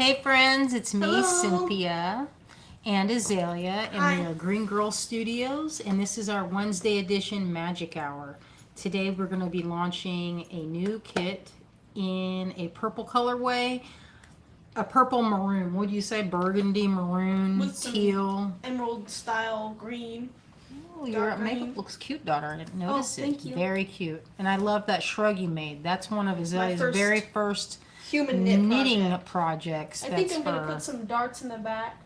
Hey friends, it's me, Hello. Cynthia, and Azalea, and we Hi. are Greengirlstudios, and this is our Wednesday edition Magic Hour. Today we're going to be launching a new kit in a purple colorway, a purple maroon. What do you say? Burgundy, maroon, With some teal. emerald style green. Oh, your Dark green. makeup looks cute, daughter. I didn't notice it. Thank you. Very cute. And I love that shrug you made. That's one of Azalea's first very first Human knit knitting project. projects. I think That's I'm gonna for put some darts in the back.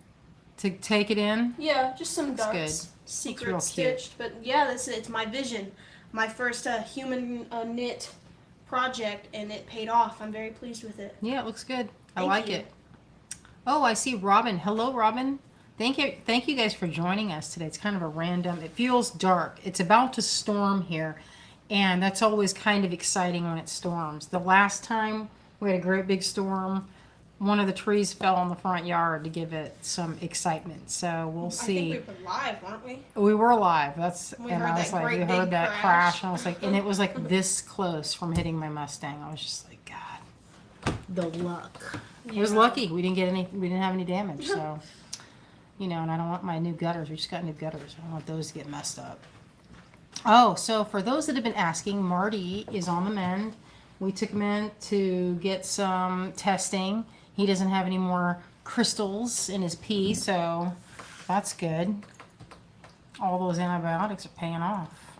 to take it in. Yeah, just some That's darts. good. Secret real cute. stitched, but yeah, it's my vision. My first human knit project, and it paid off. I'm very pleased with it. Yeah, it looks good. I Thank like you. it. Oh, I see Robin. Hello, Robin. Thank you guys for joining us today. It's kind of a random. It feels dark. It's about to storm here, and that's always kind of exciting when it storms. The last time we had a great big storm, one of the trees fell in the front yard to give it some excitement. So we'll see. I think we were live, weren't we? We were live. We And heard I was that like, great we big heard that crash. and I was like, and it was like this close from hitting my Mustang. I was just like, God, the luck. It was Yeah. lucky. We didn't have any damage. So, and I don't want my new gutters. We just got new gutters. I don't want those to get messed up. Oh, so for those that have been asking, Marty is on the mend. We took him in to get some testing. He doesn't have any more crystals in his pee, so that's good. All those antibiotics are paying off.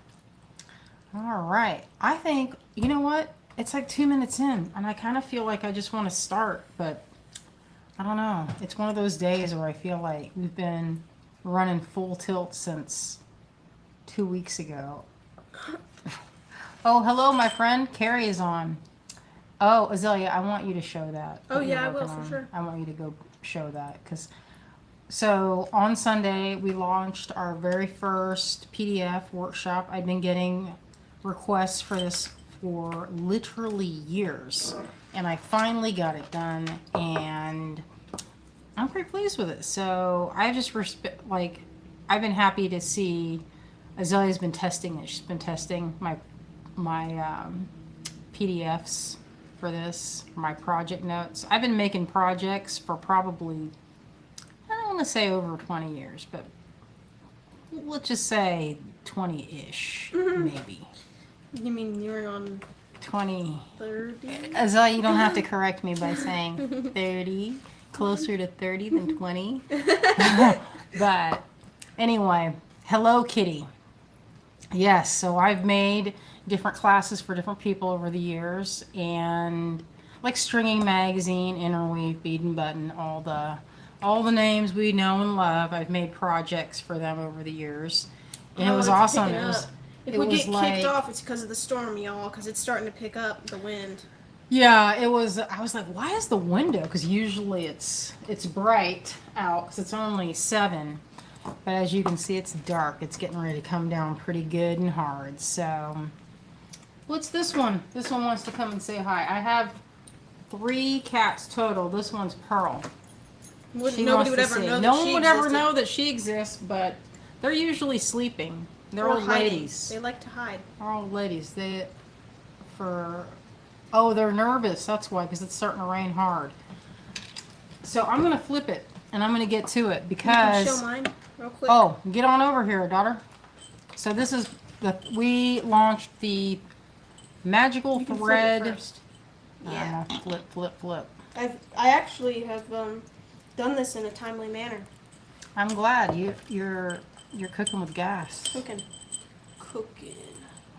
All right. I think, you know what? It's like 2 minutes in, and I kind of feel like I just want to start, but I don't know. It's one of those days where I feel like we've been running full tilt since 2 weeks ago. Oh, hello, my friend. Carrie is on. Oh, Azalea, I want you to show that. Oh, that yeah, you're I will, working for on. sure. I want you to go show that, because so on Sunday we launched our very first PDF workshop. I've been getting requests for this for literally years, and I finally got it done, and I'm pretty pleased with it. So I just I've been happy to see Azalea's been testing it. She's been testing my PDFs for this, my project notes. I've been making projects for probably, I don't want to say over 20 years, but let's just say 20-ish, maybe. You mean you're on 20. 30? Azalea, you don't have to correct me by saying 30, closer to 30 than 20. But anyway, hello, Kitty. Yes, so I've made different classes for different people over the years, and like Stringing Magazine, Interweave, Bead and Button, all the names we know and love. I've made projects for them over the years, and it was it's awesome. picking It was up. If it we was get like, kicked off, it's because of the storm, y'all, because it's starting to pick up the wind. yeah, it was. I was like, why is the window? Because usually it's bright out because it's only 7. But as you can see, it's dark. It's getting ready to come down pretty good and hard. So, what's this one? This one wants to come and say hi. I have 3 cats total. This one's Pearl. Nobody would ever know. No one would ever know that she exists, but they're usually sleeping. They're old ladies. They like to hide. They're old ladies. Oh, they're nervous. That's why, because it's starting to rain hard. So I'm gonna flip it, and I'm gonna get to it You can show because. mine real quick. Oh, get on over here, daughter. So this is we launched the magical You can thread. flip it first. Yeah. Flip. I actually have done this in a timely manner. I'm glad you're cooking with gas. Cooking.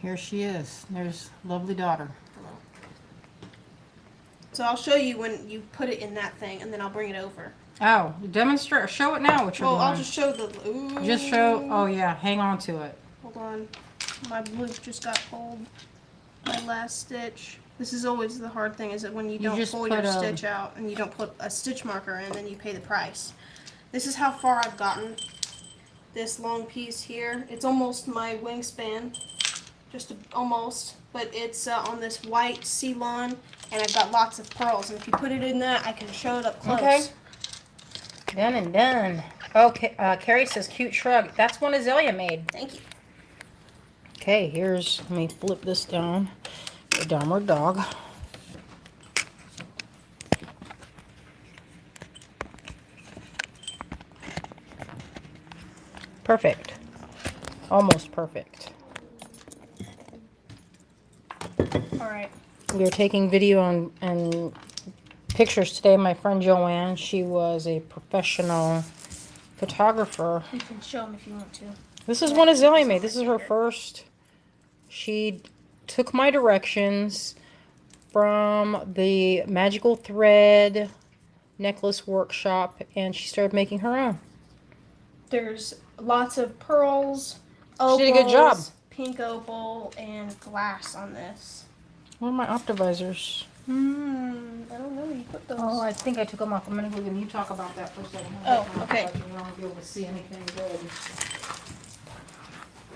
Here she is. There's lovely daughter. So I'll show you when you put it in that thing, and then I'll bring it over. Oh, demonstrate. Show it now. What you're Well, doing. I'll just show the. Ooh. Just show. Oh yeah, hang on to it. Hold on. My loop just got pulled. My last stitch. This is always the hard thing, is that when you don't just pull put your a- stitch out and you don't put a stitch marker in, then you pay the price. This is how far I've gotten. This long piece here. It's almost my wingspan. Almost. But it's on this white Ceylon, and I've got lots of pearls. And if you put it in that, I can show it up close. Okay. Done and done. Okay, Carrie says cute shrug. That's one Azalea made. Thank you. Okay, let me flip this down. The downward dog. Perfect. Almost perfect. All right. We were taking video and pictures today. My friend Joanne, she was a professional photographer. You can show them if you want to. This is one Azalea made. This is her first. She took my directions from the Magical Thread necklace workshop and she started making her own. There's lots of pearls, opals, She did a good job. pink opal, and glass on this. Where are my Optivisors? I don't know where you put those. Oh, I think I took them off a minute ago. Can you talk about that for a second? Oh, okay. You won't be able to see anything good.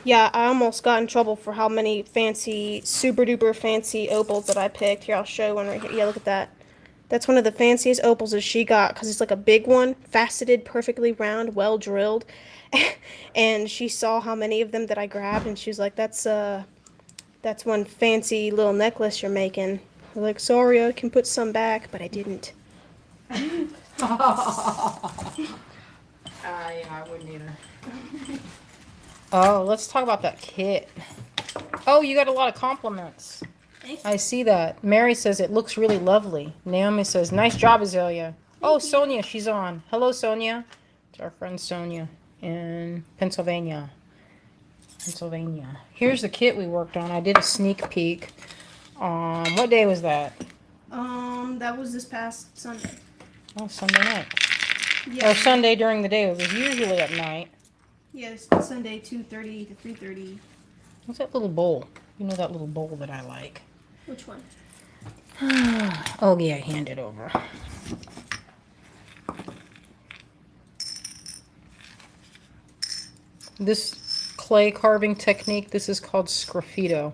Yeah, I almost got in trouble for how many fancy, super duper fancy opals that I picked. Here, I'll show you one right here. Yeah, look at that. That's one of the fanciest opals that she got because it's like a big one, faceted, perfectly round, well drilled. And she saw how many of them that I grabbed, and she was like, "That's one fancy little necklace you're making." I'm like, "Sorry, I can put some back," but I didn't. Yeah, I wouldn't either. Oh, let's talk about that kit. Oh, you got a lot of compliments. I see that. Mary says it looks really lovely. Naomi says, nice job, Azalea. Oh, Sonia, she's on. Hello, Sonia. It's our friend Sonia in Pennsylvania. Here's the kit we worked on. I did a sneak peek. What day was that? That was this past Sunday. Oh, Sunday night. Yeah. Or Sunday during the day. It was usually at night. Yes, Sunday 2:30 to 3:30. What's that little bowl? You know that little bowl that I like. Which one? Oh, yeah, hand it over. This clay carving technique, this is called sgraffito,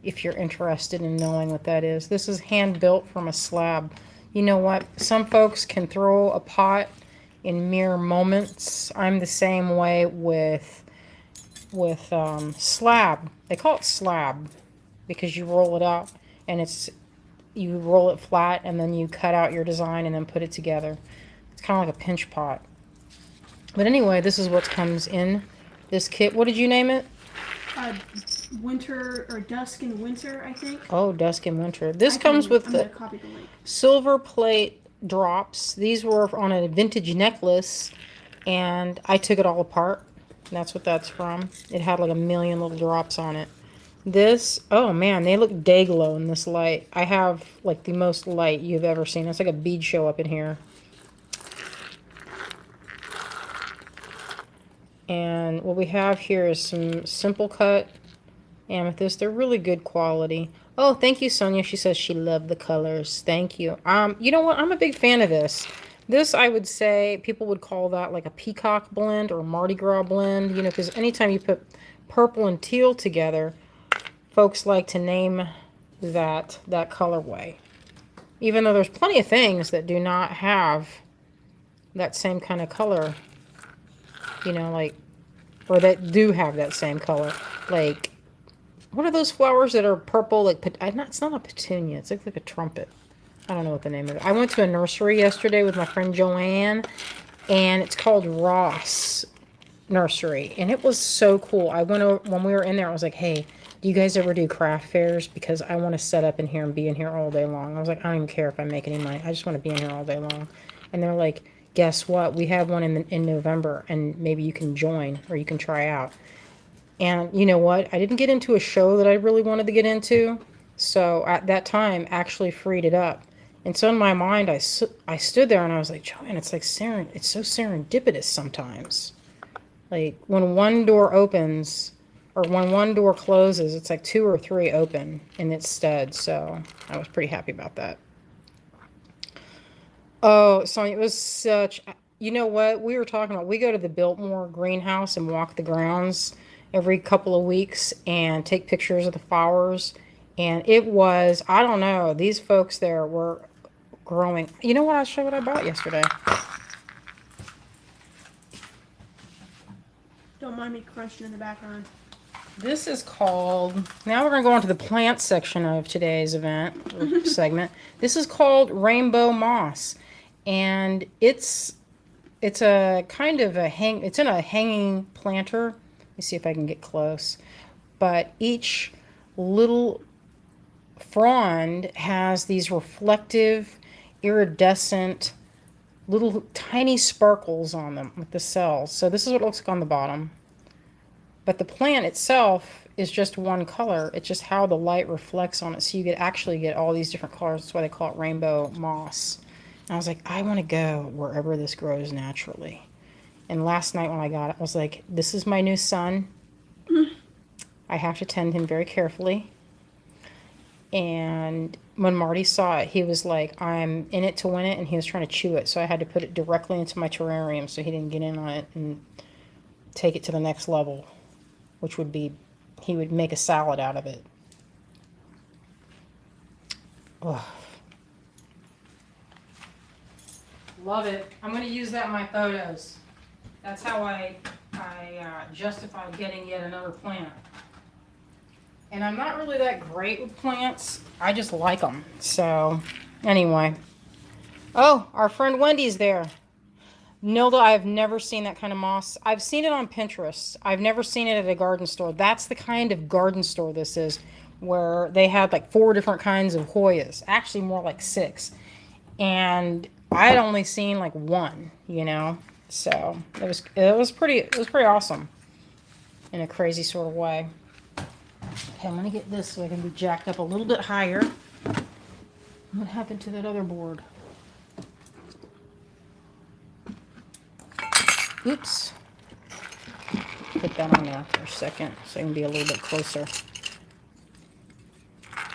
if you're interested in knowing what that is. This is hand built from a slab. You know what? Some folks can throw a pot in mere moments. I'm the same way with slab. They call it slab because you roll it out and you roll it flat and then you cut out your design and then put it together. It's kind of like a pinch pot. But anyway, this is what comes in this kit. What did you name it? Winter or Dusk and Winter, I think. Oh, Dusk and Winter. This comes with the silver plate drops. These were on a vintage necklace and I took it all apart. That's what that's from. It had like a million little drops on it. This, oh man, they look day glow in this light. I have like the most light you've ever seen. It's like a bead show up in here. And what we have here is some simple cut amethyst. They're really good quality. Oh, thank you, Sonia. She says she loved the colors. Thank you. You know what? I'm a big fan of this. This, I would say, people would call that like a peacock blend or Mardi Gras blend, you know, because anytime you put purple and teal together, folks like to name that colorway. Even though there's plenty of things that do not have that same kind of color, you know, like, or that do have that same color. Like, what are those flowers that are purple? Like, it's not a petunia. It's like a trumpet. I don't know what the name of it. I went to a nursery yesterday with my friend Joanne, and it's called Ross Nursery, and it was so cool. I went over, when we were in there, I was like, hey, do you guys ever do craft fairs? Because I want to set up in here and be in here all day long. I was like, I don't even care if I make any money. I just want to be in here all day long. And they're like, guess what? We have one in November, and maybe you can join or you can try out. And you know what? I didn't get into a show that I really wanted to get into, so at that time, actually freed it up. And so in my mind, I stood there and I was like, Joanne, it's like it's so serendipitous sometimes. Like when one door opens or when one door closes, it's like 2 or 3 open in its stead. So I was pretty happy about that. Oh, Sonia, it was such, you know what? We were talking about, we go to the Biltmore greenhouse and walk the grounds every couple of weeks and take pictures of the flowers. And it was, I don't know, these folks there were growing. You know what? I'll show you what I bought yesterday. Don't mind me crunching in the background. This is called, now we're going to go on to the plant section of today's event, or segment. This is called Rainbow Moss. And it's It's a kind of it's in a hanging planter. Let me see if I can get close. But each little frond has these reflective, iridescent, little tiny sparkles on them with the cells. So this is what it looks like on the bottom. But the plant itself is just one color. It's just how the light reflects on it. So you could actually get all these different colors. That's why they call it rainbow moss. And I was like, I want to go wherever this grows naturally. And last night when I got it, I was like, this is my new son. I have to tend him very carefully. And when Marty saw it, he was like, I'm in it to win it. And he was trying to chew it. So I had to put it directly into my terrarium so he didn't get in on it and take it to the next level, which would be, he would make a salad out of it. Ugh. Love it. I'm going to use that in my photos. That's how I justify getting yet another plant. And I'm not really that great with plants. I just like them. So, anyway. Oh, our friend Wendy's there. Nilda, I have never seen that kind of moss. I've seen it on Pinterest. I've never seen it at a garden store. That's the kind of garden store this is, where they had like 4 different kinds of Hoyas. Actually, more like 6. And I'd only seen like 1, you know. So it was pretty awesome in a crazy sort of way. Okay, I'm gonna get this so I can be jacked up a little bit higher. What happened to that other board? Oops. Put that on there for a second so I can be a little bit closer.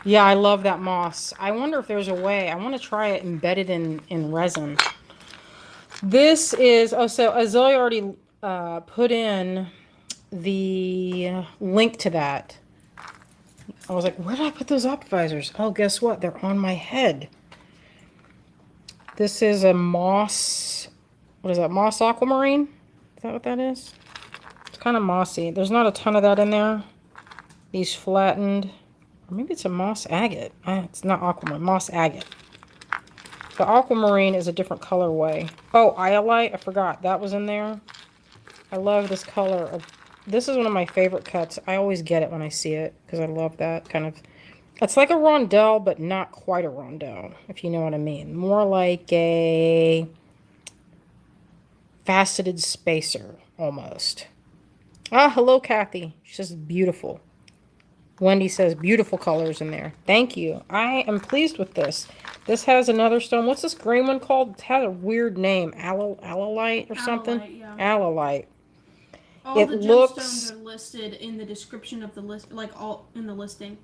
Yeah, I love that moss. I wonder if there's a way. I want to try it embedded in resin. This is, oh, so Azalea already put in the link to that. I was like, where did I put those optimizers? Oh, guess what? They're on my head. This is a moss, what is that, moss aquamarine? Is that what that is? It's kind of mossy. There's not a ton of that in there. These flattened, or maybe it's a moss agate. It's not aquamarine, moss agate. The aquamarine is a different colorway. Oh, iolite, I forgot. That was in there. I love this color. This is one of my favorite cuts. I always get it when I see it because I love that kind of. It's like a rondelle, but not quite a rondelle, if you know what I mean. More like a faceted spacer, almost. Ah, hello, Kathy. She says beautiful. Wendy says beautiful colors in there. Thank you. I am pleased with this. This has another stone. What's this green one called? It has a weird name. Alolite or something? Yeah. Alolite. All the gemstones are listed in the description of the list, like all in the listing.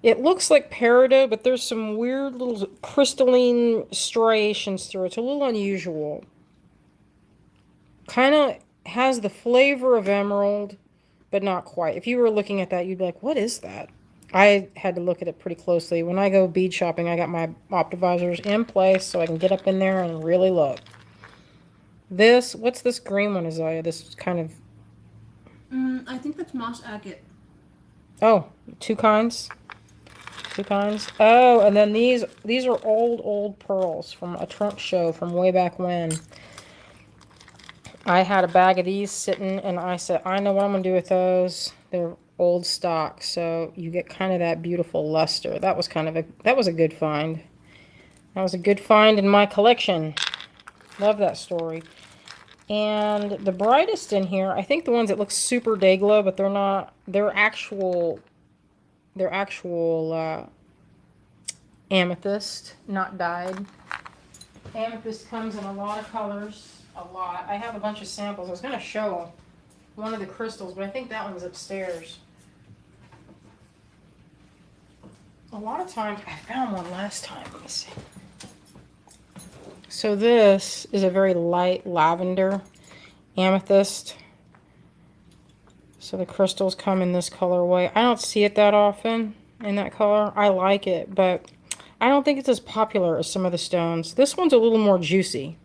It looks like peridot, but there's some weird little crystalline striations through it. It's a little unusual. Kind of has the flavor of emerald, but not quite. If you were looking at that, you'd be like, what is that? I had to look at it pretty closely. When I go bead shopping, I got my optimizers in place so I can get up in there and really look. This, what's this green one, Isaiah? This kind of... I think that's moss agate. Oh, 2 kinds? 2 kinds? Oh, and then these are old pearls from a trunk show from way back when. I had a bag of these sitting, and I said, I know what I'm going to do with those. They're old stock, so you get kind of that beautiful luster. That was a good find. That was a good find in my collection. Love that story. And the brightest in here, I think the ones that look super day glow, but they're not, they're actual amethyst, not dyed. Amethyst comes in a lot of colors. A lot. I have a bunch of samples. I was going to show one of the crystals, but I think that one's upstairs. A lot of times, I found one last time. Let me see. So this is a very light lavender amethyst. So the crystals come in this colorway. I don't see it that often in that color. I like it, but I don't think it's as popular as some of the stones. This one's a little more juicy.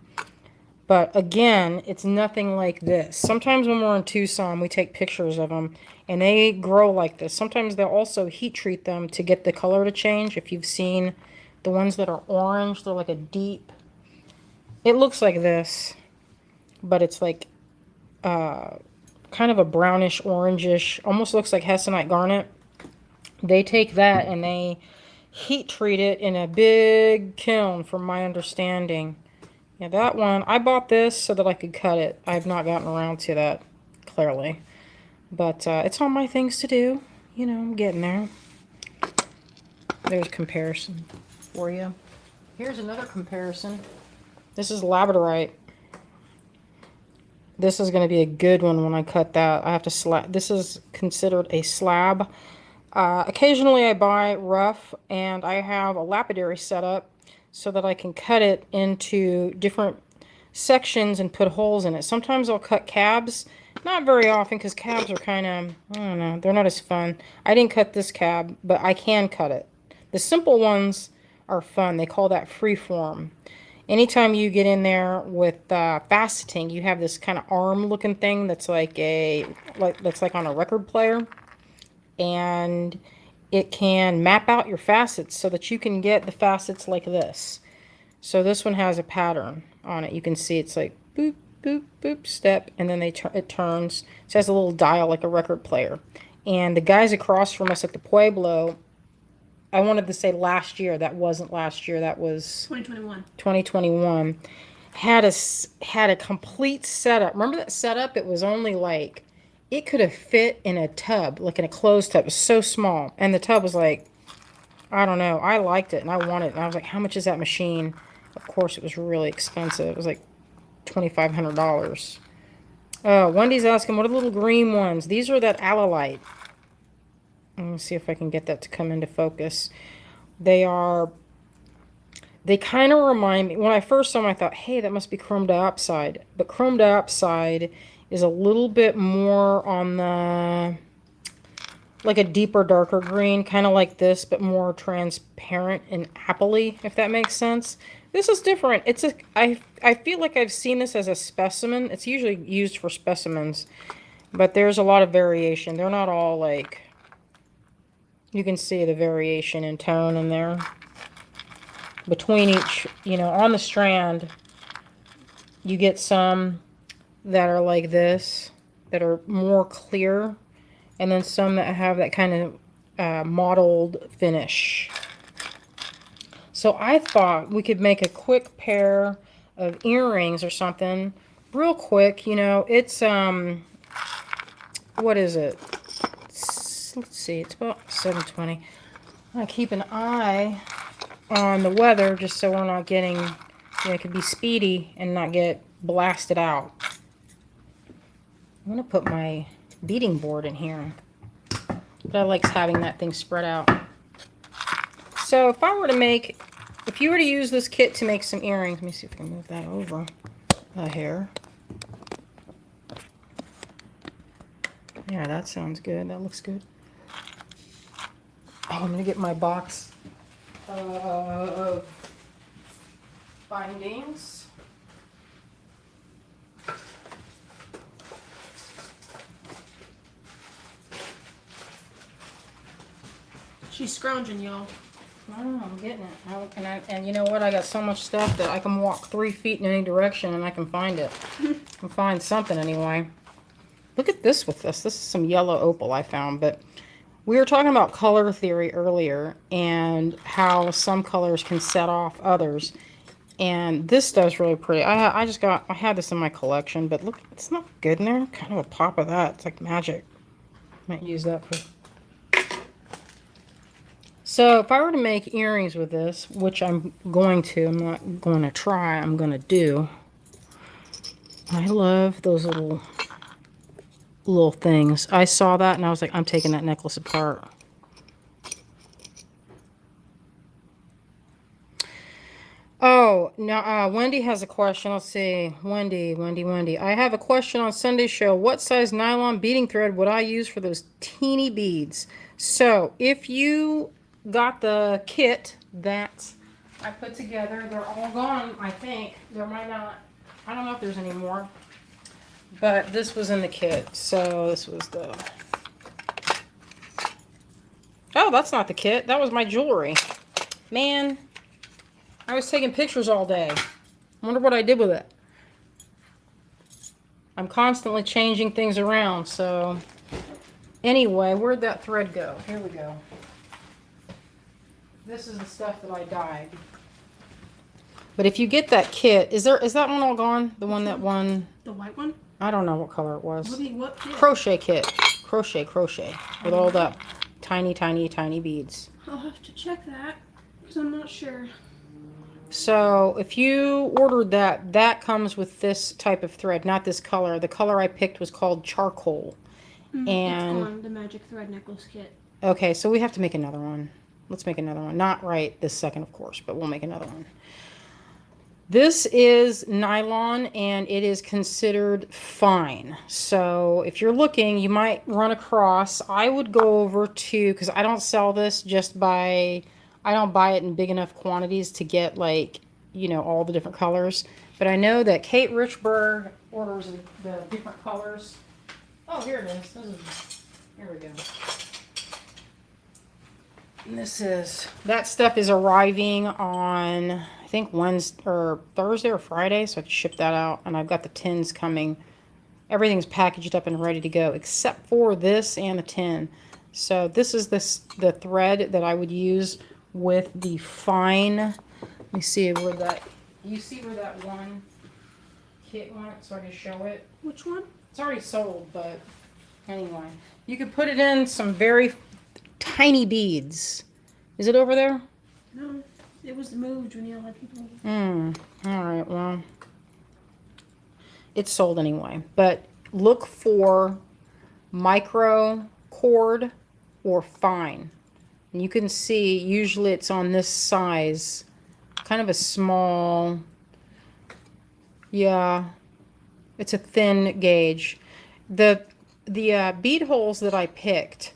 But again, it's nothing like this. Sometimes when we're in Tucson, we take pictures of them, and they grow like this. Sometimes they'll also heat treat them to get the color to change. If you've seen the ones that are orange, they're like a deep... It looks like this. but it's like kind of a brownish, orangish, almost looks like hessonite garnet. They take that and they heat treat it in a big kiln, from my understanding. Yeah, that one, I bought this so that I could cut it. I've not gotten around to that, clearly. But it's on my things to do. You know, I'm getting there. There's comparison for you. Here's another comparison. This is labradorite. This is going to be a good one when I cut that. I have to slab. This is considered a slab. Occasionally I buy rough, and I have a lapidary set up so that I can cut it into different sections and put holes in it. Sometimes I'll cut cabs. Not very often, because cabs are kind of, I don't know, they're not as fun. I didn't cut this cab, but I can cut it. The simple ones are fun. They call that freeform. Anytime you get in there with faceting, you have this kind of arm-looking thing that's like that's like on a record player, and it can map out your facets so that you can get the facets like this. So this one has a pattern on it. You can see it's like boop, boop, boop, step, and then it turns. It has a little dial like a record player. And the guys across from us at the Pueblo, I wanted to say last year. That wasn't last year. That was 2021. 2021. Had a complete setup. Remember that setup? It was only like, it could have fit in a tub, like in a closed tub. It was so small. And the tub was like, I don't know. I liked it and I wanted it. And I was like, how much is that machine? Of course, it was really expensive. It was like $2,500. Wendy's asking, what are the little green ones? These are that allalite. Let me see if I can get that to come into focus. They kind of remind me, when I first saw them, I thought, hey, that must be chrome diopside. But chrome diopside is a little bit more on the, like a deeper, darker green, kind of like this, but more transparent and appley, if that makes sense. This is different. I feel like I've seen this as a specimen. It's usually used for specimens, but there's a lot of variation. They're not all like, you can see the variation in tone in there. Between each, you know, on the strand, you get some that are like this, that are more clear, and then some that have that kind of mottled finish. So I thought we could make a quick pair of earrings or something, real quick. You know, it's what is it? Let's see, it's about 7:20. I keep an eye on the weather just so we're not getting, you know, it could be speedy and not get blasted out. I'm gonna put my beading board in here, but I like having that thing spread out. So if you were to use this kit to make some earrings, let me see if I can move that over a hair. Yeah, that sounds good. That looks good. Oh, I'm gonna get my box of bindings. She's scrounging, y'all. Oh, I'm getting it. And you know what? I got so much stuff that I can walk 3 feet in any direction and I can find it. I can find something anyway. Look at this with this. This is some yellow opal I found, but we were talking about color theory earlier and how some colors can set off others. And this stuff's really pretty. I had this in my collection, but look, it's not good in there. Kind of a pop of that. It's like magic. Might use that for... So if I were to make earrings with this, which I'm going to, I'm not going to try, I'm going to do. I love those little things. I saw that and I was like, I'm taking that necklace apart. Oh, now Wendy has a question. Let's see. Wendy. I have a question on Sunday's show. What size nylon beading thread would I use for those teeny beads? So if you got the kit that I put together, they're all gone, I think. There might not, I don't know if there's any more. But this was in the kit. So this was the... Oh, that's not the kit. That was my jewelry. Man, I was taking pictures all day. I wonder what I did with it. I'm constantly changing things around. So anyway, where'd that thread go? Here we go. This is the stuff that I dyed. But if you get that kit, is that one all gone? The one that won? The white one? I don't know what color it was. What kit? Crochet kit. Crochet with all the tiny, tiny, tiny beads. I'll have to check that because I'm not sure. So if you ordered that, that comes with this type of thread, not this color. The color I picked was called charcoal. And it's on the magic thread necklace kit. Okay, so we have to make another one. Let's make another one. Not right this second, of course, but we'll make another one. This is nylon and it is considered fine. So if you're looking, you might run across, I would go over to, because I don't sell this I don't buy it in big enough quantities to get like, you know, all the different colors. But I know that Kate Richburg orders the different colors. Oh, here it is. Here we go. And that stuff is arriving on, I think Wednesday or Thursday or Friday, so I can ship that out. And I've got the tins coming. Everything's packaged up and ready to go, except for this and the tin. So this is the thread that I would use with the fine. Let me see where that. You see where that one kit went, so I can show it. Which one? It's already sold, but anyway, you could put it in some very tiny beads. Is it over there? No, it was moved when you had people. All right, well, it's sold anyway. But look for micro cord or fine. And you can see usually it's on this size, kind of a small. Yeah, it's a thin gauge. The bead holes that I picked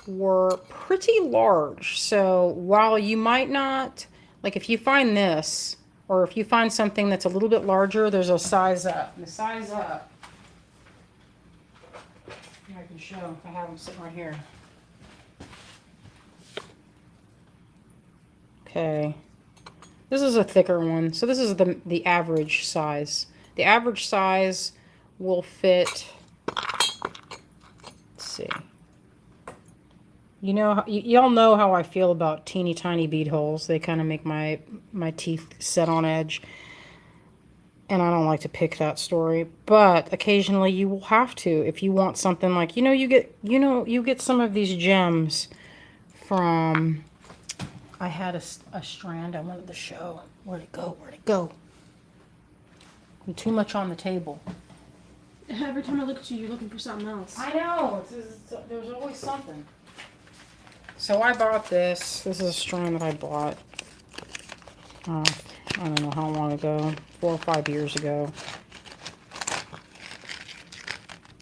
were pretty large. So while you might not, like if you find this, or if you find something that's a little bit larger, there's a size up. And the size up, I can show if I have them sitting right here. Okay. This is a thicker one. So this is the average size. The average size will fit, let's see. You know, y'all know how I feel about teeny tiny bead holes. They kind of make my teeth set on edge. And I don't like to pick that story, but occasionally you will have to if you want something like, you get some of these gems from, I had a strand I wanted to show. Where'd it go? Where'd it go? I'm too much on the table. Every time I look at you, you're looking for something else. I know. There's always something. So I bought this. This is a strand that I bought. I don't know how long ago. 4 or 5 years ago.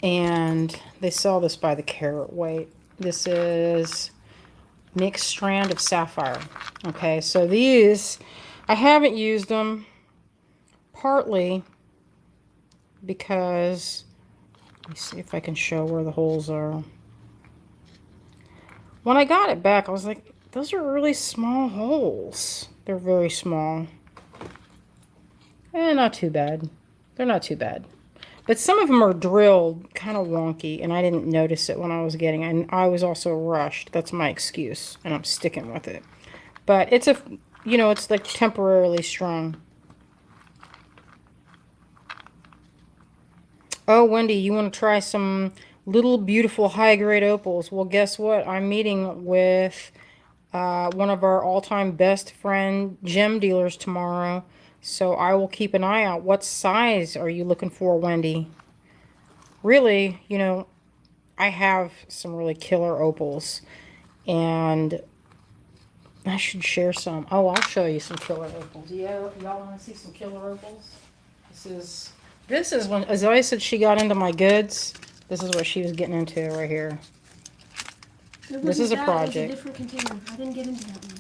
And they sell this by the carat weight. This is mixed strand of sapphire. Okay, so these, I haven't used them partly because, let me see if I can show where the holes are. When I got it back, I was like, those are really small holes. They're very small. Not too bad. They're not too bad. But some of them are drilled kind of wonky, and I didn't notice it when I was getting it. And I was also rushed. That's my excuse, and I'm sticking with it. But it's it's like temporarily strong. Oh, Wendy, you want to try some little beautiful high-grade opals? Well, guess what? I'm meeting with one of our all-time best friend gem dealers tomorrow. So I will keep an eye out. What size are you looking for, Wendy? Really, I have some really killer opals. And I should share some. Oh, I'll show you some killer opals. Yeah, y'all want to see some killer opals? This is when, as I said, she got into my goods. This is what she was getting into right here. This is a project. It was a different container. I didn't get into that one.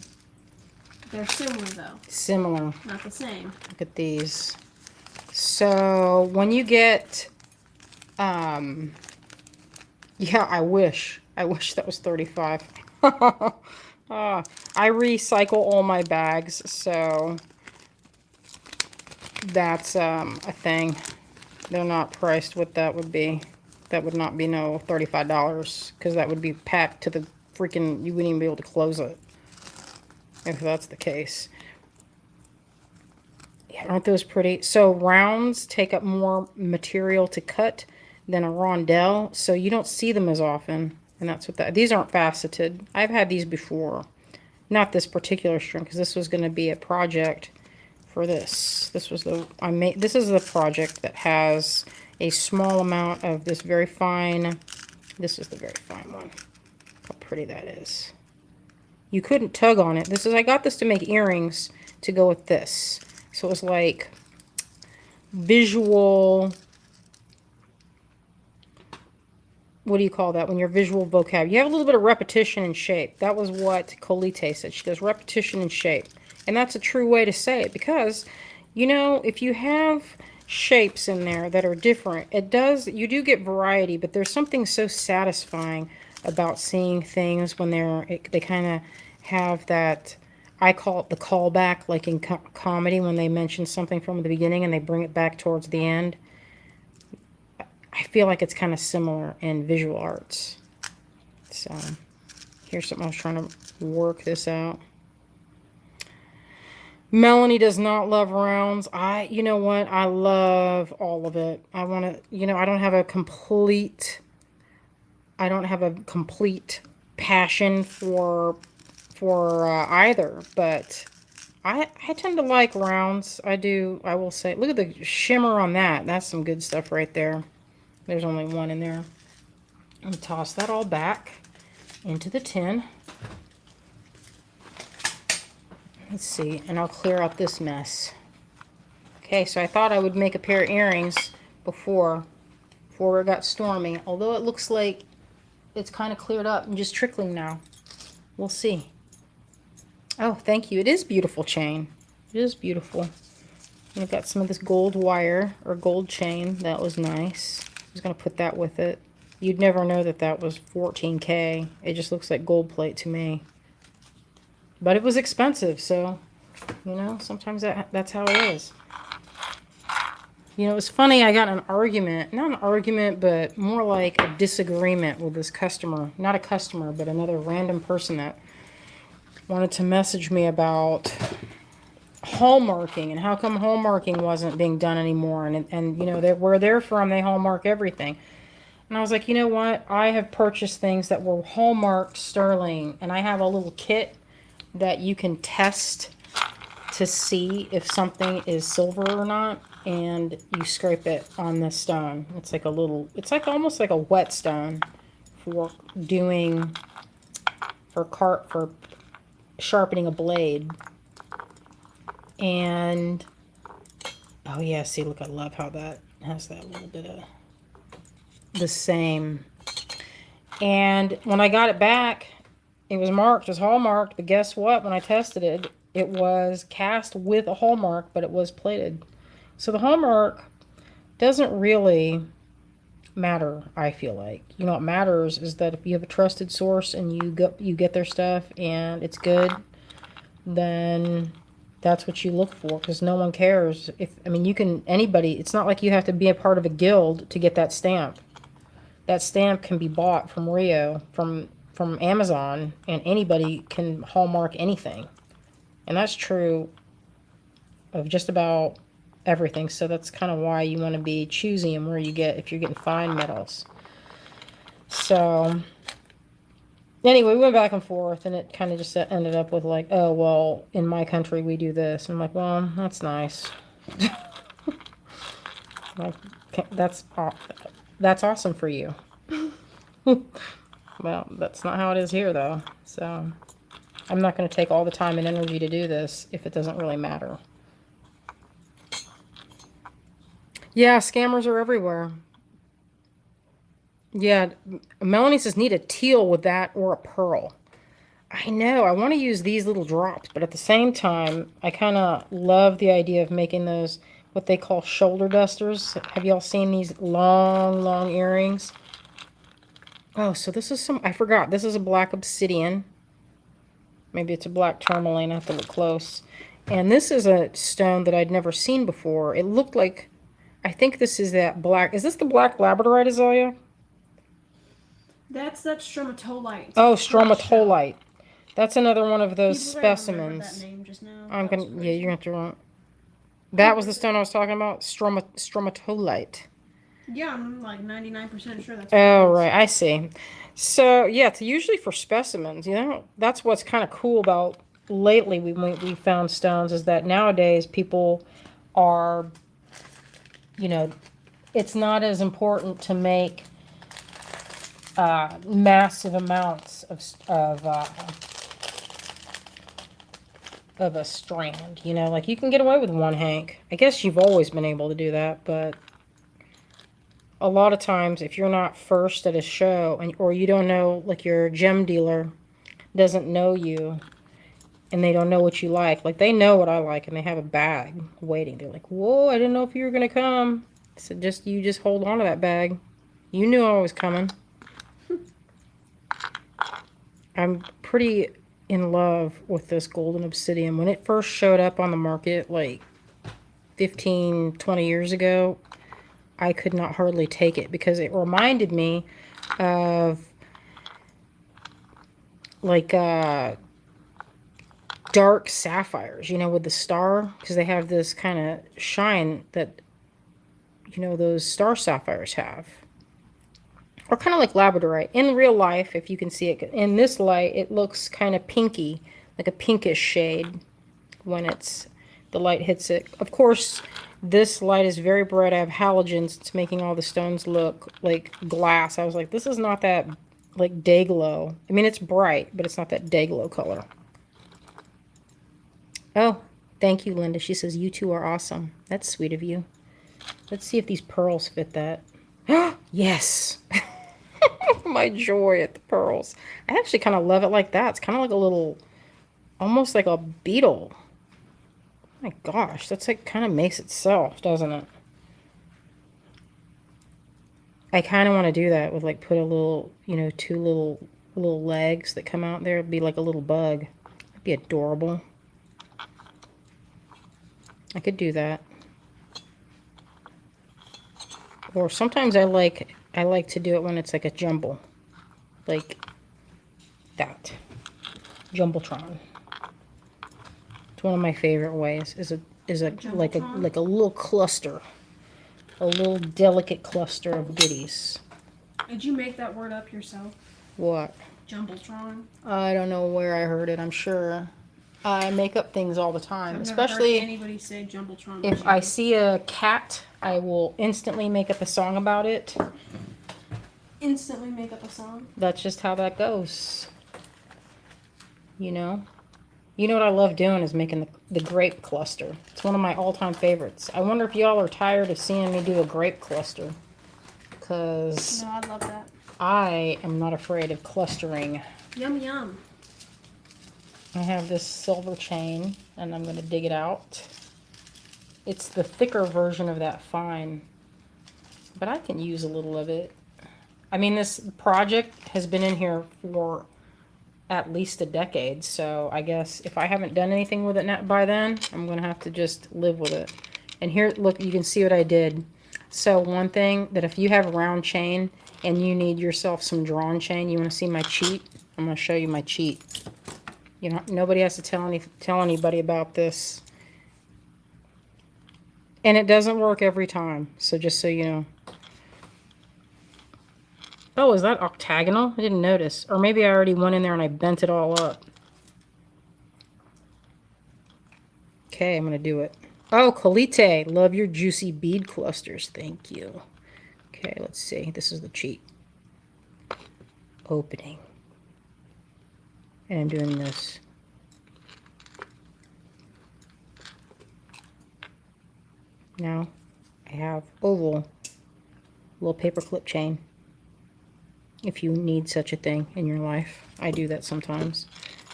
They're similar, though. Similar. Not the same. Look at these. So when you get, yeah, I wish that was 35. I recycle all my bags, so that's a thing. They're not priced what that would be. That would not be no $35 because that would be packed to the freaking, you wouldn't even be able to close it if that's the case. Yeah, aren't those pretty? So rounds take up more material to cut than a rondelle, so you don't see them as often. And that's what that, these aren't faceted. I've had these before. Not this particular string, because this was going to be a project for this. This was the, this is the project that has a small amount of this very fine, this is the very fine one. How pretty that is. You couldn't tug on it. This is, I got this to make earrings to go with this. So it was like visual, what do you call that? When you're visual vocab, you have a little bit of repetition in shape. That was what Colite said. She does repetition in shape. And that's a true way to say it because, you know, if you have shapes in there that are different, it does, you do get variety, but there's something so satisfying about seeing things when they kind of have that, I call it the callback, like in comedy when they mention something from the beginning and they bring it back towards the end. I feel like it's kind of similar in visual arts. So here's something I was trying to work this out. Melanie does not love rounds. You know what? I love all of it. I want to, you know, I don't have a complete passion for either, but I tend to like rounds. I do. I will say, look at the shimmer on that. That's some good stuff right there. There's only one in there. I'm gonna toss that all back into the tin. Let's see, and I'll clear out this mess. Okay, so I thought I would make a pair of earrings before it got stormy. Although it looks like it's kind of cleared up and just trickling now. We'll see. Oh, thank you. It is beautiful chain. It is beautiful. And I've got some of this gold wire or gold chain. That was nice. I was going to put that with it. You'd never know that that was 14K. It just looks like gold plate to me. But it was expensive, so, you know, sometimes that's how it is. You know, it was funny, I got in an argument, not an argument, but more like a disagreement with this customer. Not a customer, but another random person that wanted to message me about hallmarking and how come hallmarking wasn't being done anymore. And you know, where they're from, they hallmark everything. And I was like, you know what? I have purchased things that were hallmarked sterling, and I have a little kit that you can test to see if something is silver or not, and you scrape it on the stone. It's like a little, it's like almost like a whetstone for doing, for sharpening a blade. And oh yeah, see, look, I love how that has that little bit of the same. And when I got it back, it was marked as hallmarked, but guess what? When I tested it, it was cast with a hallmark, but it was plated. So the hallmark doesn't really matter, I feel like. You know, what matters is that if you have a trusted source and you get their stuff and it's good, then that's what you look for, because no one cares. I mean, you can, anybody, it's not like you have to be a part of a guild to get that stamp. That stamp can be bought from Rio, from Amazon, and anybody can hallmark anything. And that's true of just about everything. So that's kind of why you want to be choosy in where you get, if you're getting fine metals. So anyway, we went back and forth, and it kind of just ended up with like, oh, well, in my country we do this. And I'm like, well, that's nice. Like, that's awesome for you. Well, that's not how it is here, though. So I'm not going to take all the time and energy to do this if it doesn't really matter. Yeah, scammers are everywhere. Yeah, Melanie says need a teal with that or a pearl. I know, I want to use these little drops, but at the same time, I kind of love the idea of making those, what they call shoulder dusters. Have y'all seen these long, long earrings? Oh, so this is I forgot, this is a black obsidian. Maybe it's a black tourmaline, I have to look close. And this is a stone that I'd never seen before. It looked like, I think this is that black. Is this the black labradorite azalea? That's that stromatolite. Oh, stromatolite. That's another one of those People gotta remember specimens. that name just now. I'm That was gonna, yeah, crazy. you're gonna have to run. That was the stone I was talking about. Stromatolite. Yeah, I'm like 99% sure that's what Oh, it is. right. I see. So, yeah, it's usually for specimens. You know, that's what's kind of cool about lately we found stones is that nowadays people are, you know, it's not as important to make massive amounts of a strand. You know, like you can get away with one hank. I guess you've always been able to do that, but a lot of times if you're not first at a show or you don't know, like your gem dealer doesn't know you and they don't know what you like they know what I like and they have a bag waiting. They're like, whoa, I didn't know if you were gonna come. So you just hold on to that bag. You knew I was coming. I'm pretty in love with this golden obsidian. When it first showed up on the market like 15-20 years ago, I could not hardly take it because it reminded me of like dark sapphires, you know, with the star, because they have this kind of shine that, you know, those star sapphires have. Or kind of like labradorite. In real life, if you can see it, in this light, it looks kind of pinky, like a pinkish shade when the light hits it. Of course, this light is very bright. I have halogens. It's making all the stones look like glass. I was like, this is not that like day glow. I mean, it's bright, but it's not that day glow color. Oh, thank you, Linda. She says, you two are awesome. That's sweet of you. Let's see if these pearls fit that. Yes. My joy at the pearls. I actually kind of love it like that. It's kind of like a little, almost like a beetle. My gosh, that's like kind of makes itself, doesn't it? I kind of want to do that with like put a little, you know, two little legs that come out there. It'd be like a little bug. It'd be adorable. I could do that. Or sometimes I like to do it when it's like a jumble. Like that. Jumbotron. It's one of my favorite ways. Is a like a little cluster. A little delicate cluster of goodies. Did you make that word up yourself? What? Jumbotron. I don't know where I heard it. I'm sure I make up things all the time, I've especially never heard anybody say Jumbotron. if I see a cat, I will instantly make up a song about it. Instantly make up a song. That's just how that goes. You know? You know what I love doing is making the grape cluster. It's one of my all-time favorites. I wonder if y'all are tired of seeing me do a grape cluster. Because No, I love that. I am not afraid of clustering. Yum, yum. I have this silver chain, and I'm going to dig it out. It's the thicker version of that fine, but I can use a little of it. I mean, this project has been in here for at least a decade, so I guess if I haven't done anything with it by then, I'm going to have to just live with it. And here, look, you can see what I did. So one thing, that if you have a round chain and you need yourself some drawn chain, you want to see my cheat? I'm going to show you my cheat. You know, nobody has to tell anybody about this. And it doesn't work every time, so just so you know. Oh, is that octagonal? I didn't notice. Or maybe I already went in there and I bent it all up. Okay, I'm going to do it. Oh, Colite, love your juicy bead clusters. Thank you. Okay, let's see. This is the cheat. Opening. And I'm doing this. Now, I have oval, little paper clip chain. If you need such a thing in your life. I do that sometimes.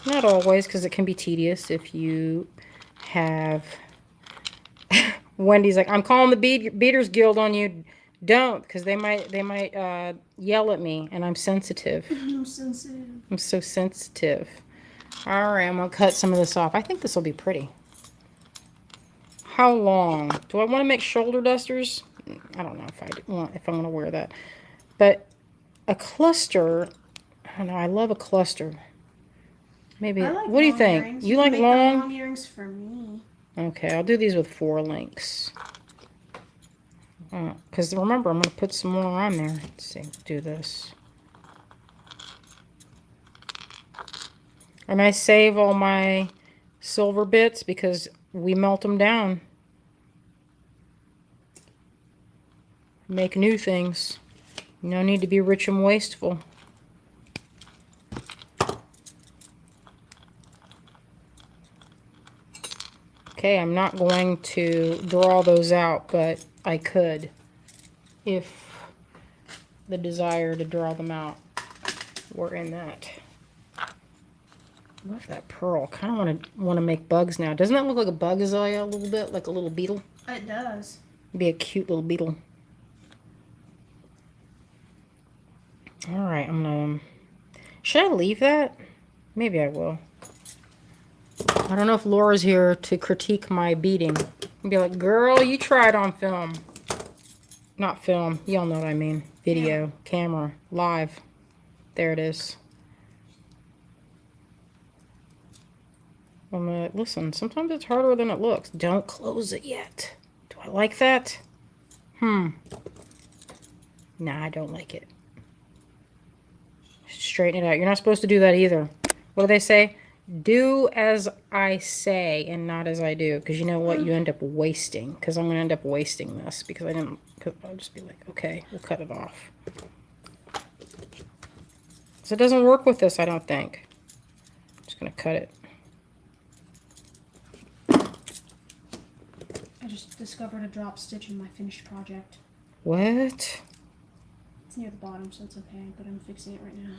Not always, because it can be tedious if you have... Wendy's like, I'm calling the Beaters Guild on you. Don't, because they might yell at me, and I'm sensitive. I'm sensitive. I'm so sensitive. All right, I'm going to cut some of this off. I think this will be pretty. How long? Do I want to make shoulder dusters? I don't know if I'm gonna wear that. But a cluster, I don't know, I love a cluster. Maybe, I like what do you long think? earrings. You can like make the long? long earrings for me. Okay, I'll do these with 4 links. Because remember, I'm going to put some more on there. Let's see, do this. And I save all my silver bits because we melt them down. Make new things. No need to be rich and wasteful. Okay, I'm not going to draw those out, but I could if the desire to draw them out were in that. I love that pearl. Kind of want to make bugs now. Doesn't that look like a bug azalea a little bit? Like a little beetle? It does. Be a cute little beetle. Alright, I'm gonna... Should I leave that? Maybe I will. I don't know if Laura's here to critique my beading. And be like, girl, you tried on film. Not film. Y'all know what I mean. Video, camera, live. There it is. I'm like, listen, sometimes it's harder than it looks. Don't close it yet. Do I like that? Nah, I don't like it. Straighten it out. You're not supposed to do that either. What do they say? Do as I say and not as I do. Because you know what? You end up wasting. Because I'm going to end up wasting this. Because I didn't... Cause I'll just be like, okay, we'll cut it off. So it doesn't work with this, I don't think. I'm just going to cut it. I just discovered a drop stitch in my finished project. What? It's near the bottom, so it's okay, but I'm fixing it right now.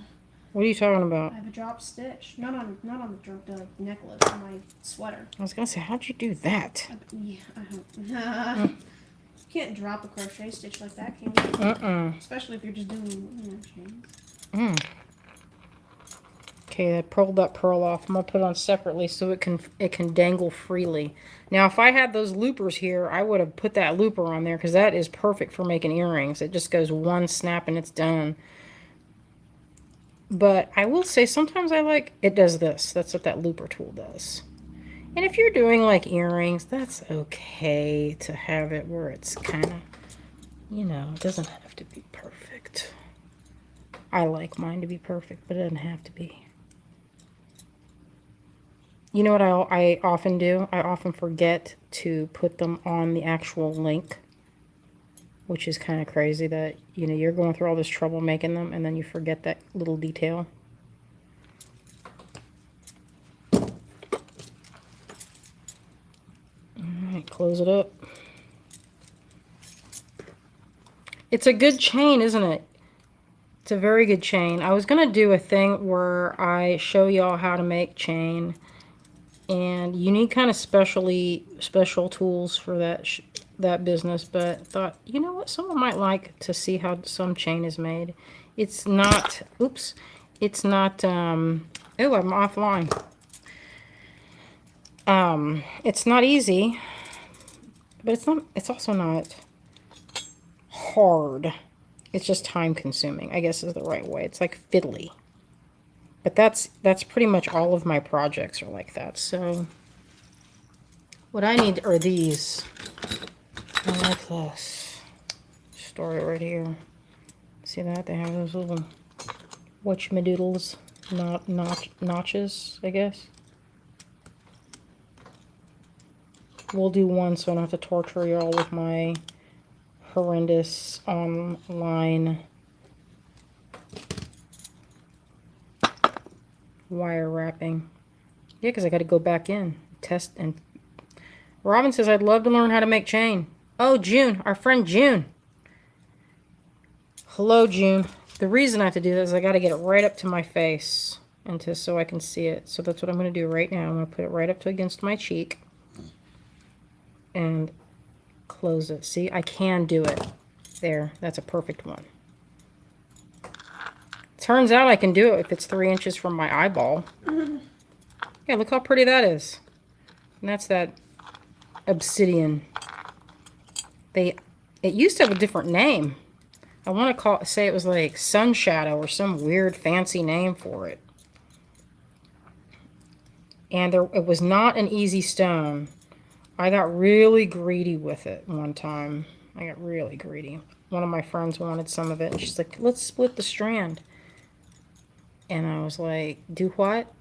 What are you talking about? I have a drop stitch. Not on the necklace, on my sweater. I was going to say, how'd you do that? Yeah, I hope. You can't drop a crochet stitch like that, can you? Especially if you're just doing, chains. Okay, I pulled that pearl off. I'm gonna put it on separately so it can dangle freely. Now, if I had those loopers here, I would have put that looper on there because that is perfect for making earrings. It just goes one snap and it's done. But I will say sometimes it does this. That's what that looper tool does. And if you're doing like earrings, that's okay to have it where it's kind of, it doesn't have to be perfect. I like mine to be perfect, but it doesn't have to be. You know what I often do? I often forget to put them on the actual link, which is kind of crazy that, you're going through all this trouble making them and then you forget that little detail. Alright, close it up. It's a good chain, isn't it? It's a very good chain. I was going to do a thing where I show y'all how to make chain. And you need kind of special tools for that business. But thought, you know what? Someone might like to see how some chain is made. It's not, oops. It's not, oh, I'm offline. It's not easy. But it's also not hard. It's just time consuming, I guess is the right way. It's like fiddly. But that's pretty much all of my projects are like that. So what I need are these. I like this story right here. See that? They have those little whatchamadoodles, notches, I guess. We'll do one so I don't have to torture y'all with my horrendous online wire wrapping. Yeah, because I got to go back in, test, and Robin says, I'd love to learn how to make chain. Oh, June, our friend June. Hello, June. The reason I have to do this is I got to get it right up to my face so I can see it. So that's what I'm going to do right now. I'm going to put it right up to against my cheek and close it. See, I can do it. There, that's a perfect one. Turns out I can do it if it's 3 inches from my eyeball. Yeah, look how pretty that is. And that's that obsidian. It used to have a different name. I want to say it was like Sun Shadow or some weird fancy name for it. And it was not an easy stone. I got really greedy with it one time. I got really greedy. One of my friends wanted some of it, and she's like, let's split the strand. And I was like, do what?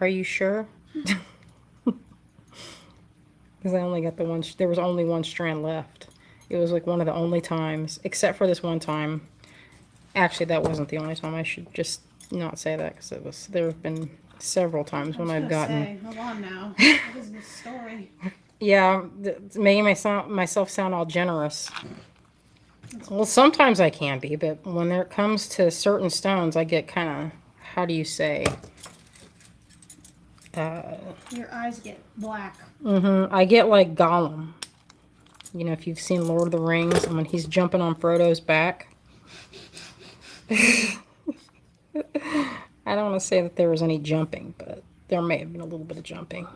Are you sure? Because I only got the one, there was only one strand left. It was like one of the only times, except for this one time. Actually, that wasn't the only time. I should just not say that, because there have been several times when I've gotten... Hold on now. What is this story? Yeah, making myself sound all generous. Well, sometimes I can be, but when it comes to certain stones, I get kind of, how do you say? Your eyes get black. I get like Gollum. You know, if you've seen Lord of the Rings, and when he's jumping on Frodo's back. I don't want to say that there was any jumping, but there may have been a little bit of jumping.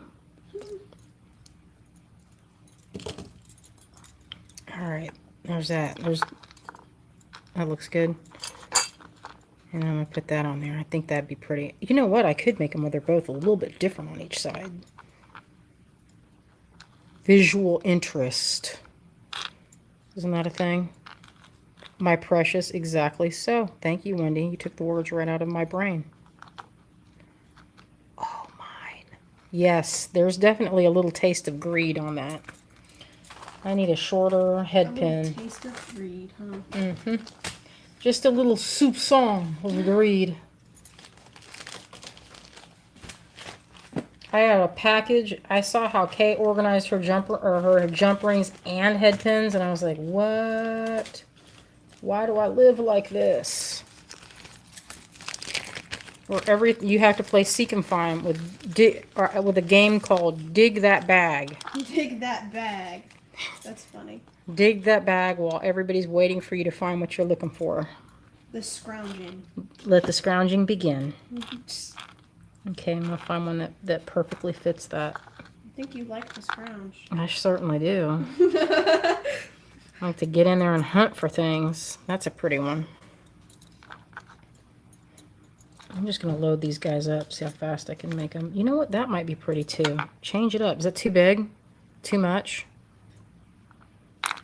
All right, there's that. That looks good. And I'm going to put that on there. I think that'd be pretty. You know what? I could make them where they're both a little bit different on each side. Visual interest. Isn't that a thing? My precious, exactly so. Thank you, Wendy. You took the words right out of my brain. Oh, mine. Yes, there's definitely a little taste of greed on that. I need a shorter head pin. Taste of greed, huh? Just a little soupçon of greed. I had a package. I saw how Kay organized her her jump rings and head pins, and I was like, what? Why do I live like this? Where you have to play seek and find with a game called Dig That Bag. Dig that bag. That's funny. Dig that bag while everybody's waiting for you to find what you're looking for. The scrounging. Let the scrounging begin. Okay, I'm going to find one that perfectly fits that. I think you like the scrounge. I certainly do. I like to get in there and hunt for things. That's a pretty one. I'm just going to load these guys up, see how fast I can make them. You know what? That might be pretty too. Change it up. Is that too big? Too much?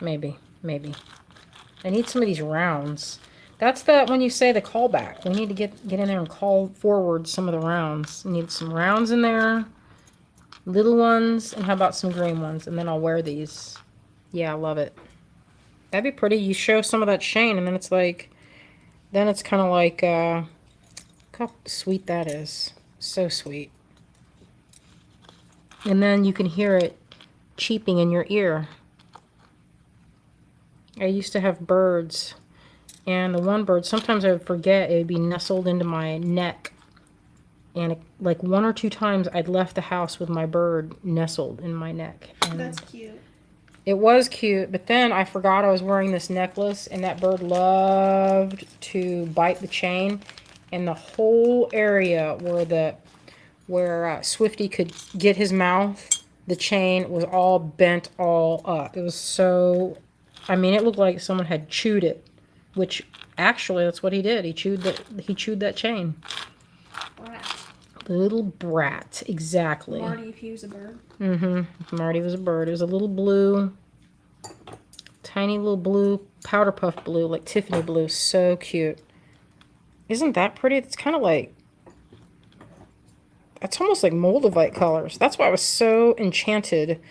Maybe. I need some of these rounds. That's when you say the callback. We need to get in there and call forward some of the rounds. We need some rounds in there. Little ones. And how about some green ones? And then I'll wear these. Yeah, I love it. That'd be pretty. You show some of that shane, and then it's like... Then it's kind of like... look how sweet that is. So sweet. And then you can hear it cheeping in your ear. I used to have birds, and the one bird, sometimes I would forget, it would be nestled into my neck, and like 1 or 2 times I'd left the house with my bird nestled in my neck. And that's cute. It was cute, but then I forgot I was wearing this necklace, and that bird loved to bite the chain, and the whole area where Swifty could get his mouth, the chain was all bent all up. It was so... I mean, it looked like someone had chewed it, which actually that's what he did. He chewed that chain. Brat. Little brat, exactly. Marty, if he was a bird. Marty was a bird. It was a little blue, tiny little blue, powder puff blue, like Tiffany blue. So cute. Isn't that pretty? It's kind of like, it's almost like Moldavite colors. That's why I was so enchanted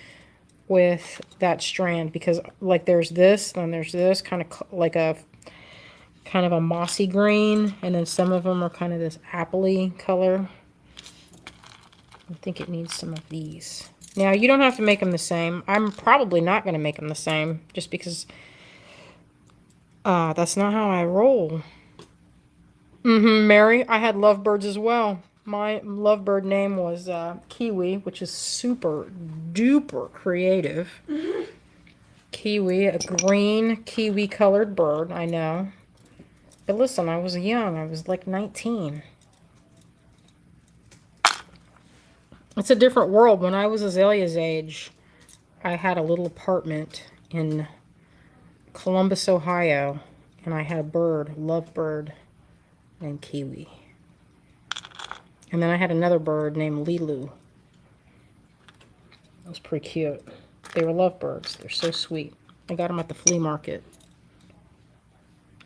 with that strand, because like there's this, then there's this kind of like a mossy green, and then some of them are kind of this appley color. I think it needs some of these. Now you don't have to make them the same. I'm probably not going to make them the same, just because that's not how I roll. Mary, I had lovebirds as well. My lovebird name was Kiwi, which is super duper creative. Kiwi, a green kiwi colored bird, I know. But listen, I was young. I was like 19. It's a different world. When I was Azalea's age, I had a little apartment in Columbus, Ohio, and I had a bird, lovebird, named Kiwi. And then I had another bird named Lilu. That was pretty cute. They were lovebirds. They're so sweet. I got them at the flea market.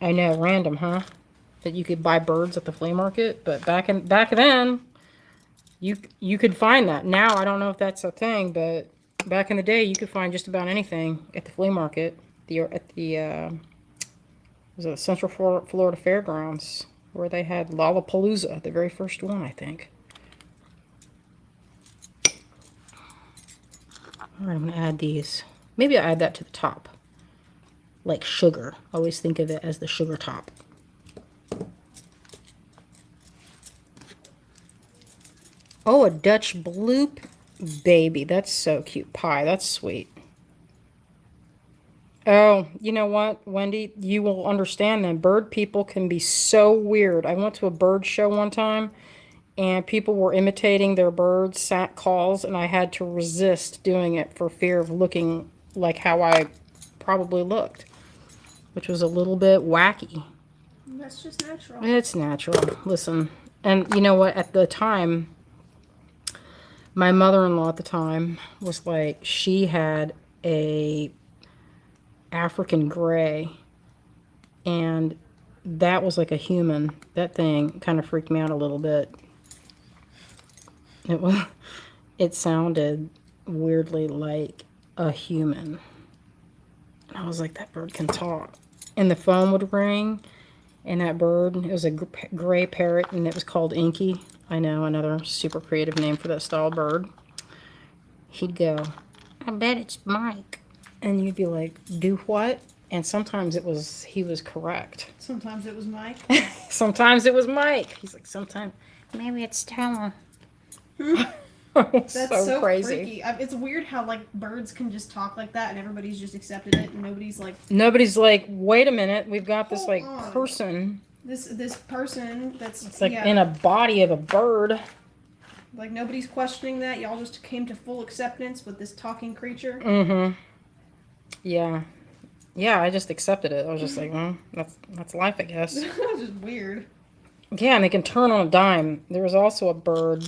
I know, random, huh? That you could buy birds at the flea market, but back then, you could find that. Now I don't know if that's a thing, but back in the day, you could find just about anything at the flea market. Was it Central Florida Fairgrounds, where they had Lollapalooza, the very first one, I think. All right, I'm gonna add these. Maybe I'll add that to the top, like sugar. I always think of it as the sugar top. Oh, a Dutch bloop baby. That's so cute. Pie. That's sweet. Oh, you know what, Wendy? You will understand that bird people can be so weird. I went to a bird show one time, and people were imitating their birds' calls, and I had to resist doing it for fear of looking like how I probably looked, which was a little bit wacky. That's just natural. It's natural. Listen, and you know what? At the time, my mother-in-law at the time was like, she had a African gray, and that was like a human. That thing kind of freaked me out a little bit. It sounded weirdly like a human. And I was like, that bird can talk. And the phone would ring, and that bird, it was a gray parrot, and it was called Inky. I know, another super creative name for that style bird. He'd go, I bet it's Mike. And you'd be like, do what? And sometimes he was correct. Sometimes it was Mike. Sometimes it was Mike. He's like, sometimes, maybe it's Stella. That's so crazy. freaky. It's weird how like birds can just talk like that and everybody's just accepted it and nobody's like, wait a minute, we've got this like person. This person that's it's like in a body of a bird. Like nobody's questioning that. Y'all just came to full acceptance with this talking creature. Mm-hmm. Yeah. Yeah, I just accepted it. I was just like, that's life, I guess. That's just weird. Yeah, and they can turn on a dime. There was also a bird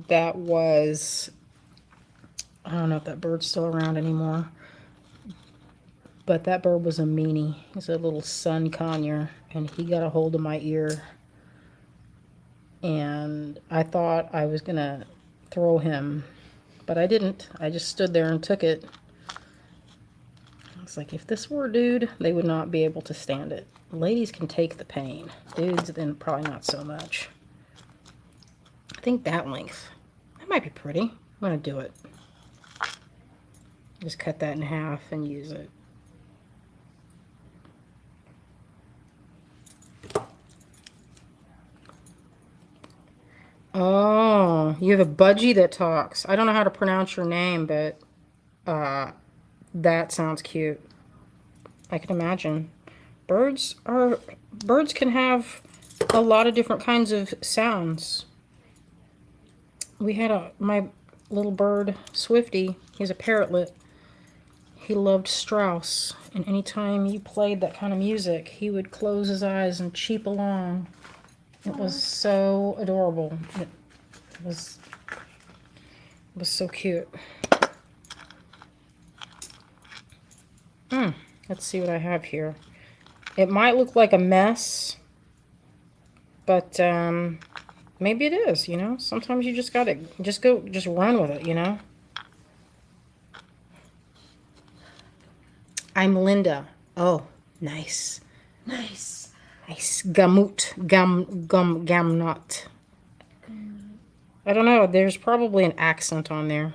that was, I don't know if that bird's still around anymore, but that bird was a meanie. He's a little sun conure, and he got a hold of my ear, and I thought I was gonna throw him, but I didn't. I just stood there and took it. I was like, if this were a dude, they would not be able to stand it. Ladies can take the pain. Dudes, then probably not so much. I think that length. That might be pretty. I'm going to do it. Just cut that in half and use it. Oh, you have a budgie that talks. I don't know how to pronounce your name, but that sounds cute. I can imagine. Birds can have a lot of different kinds of sounds. We had my little bird, Swifty, he's a parrotlet. He loved Strauss, and anytime you played that kind of music, he would close his eyes and cheep along. It was so adorable. It was so cute. Let's see what I have here. It might look like a mess, but maybe it is, you know? Sometimes you just gotta just run with it, you know? I'm Linda. Oh, nice. Nice. Nice. Gamnot. I don't know. There's probably an accent on there.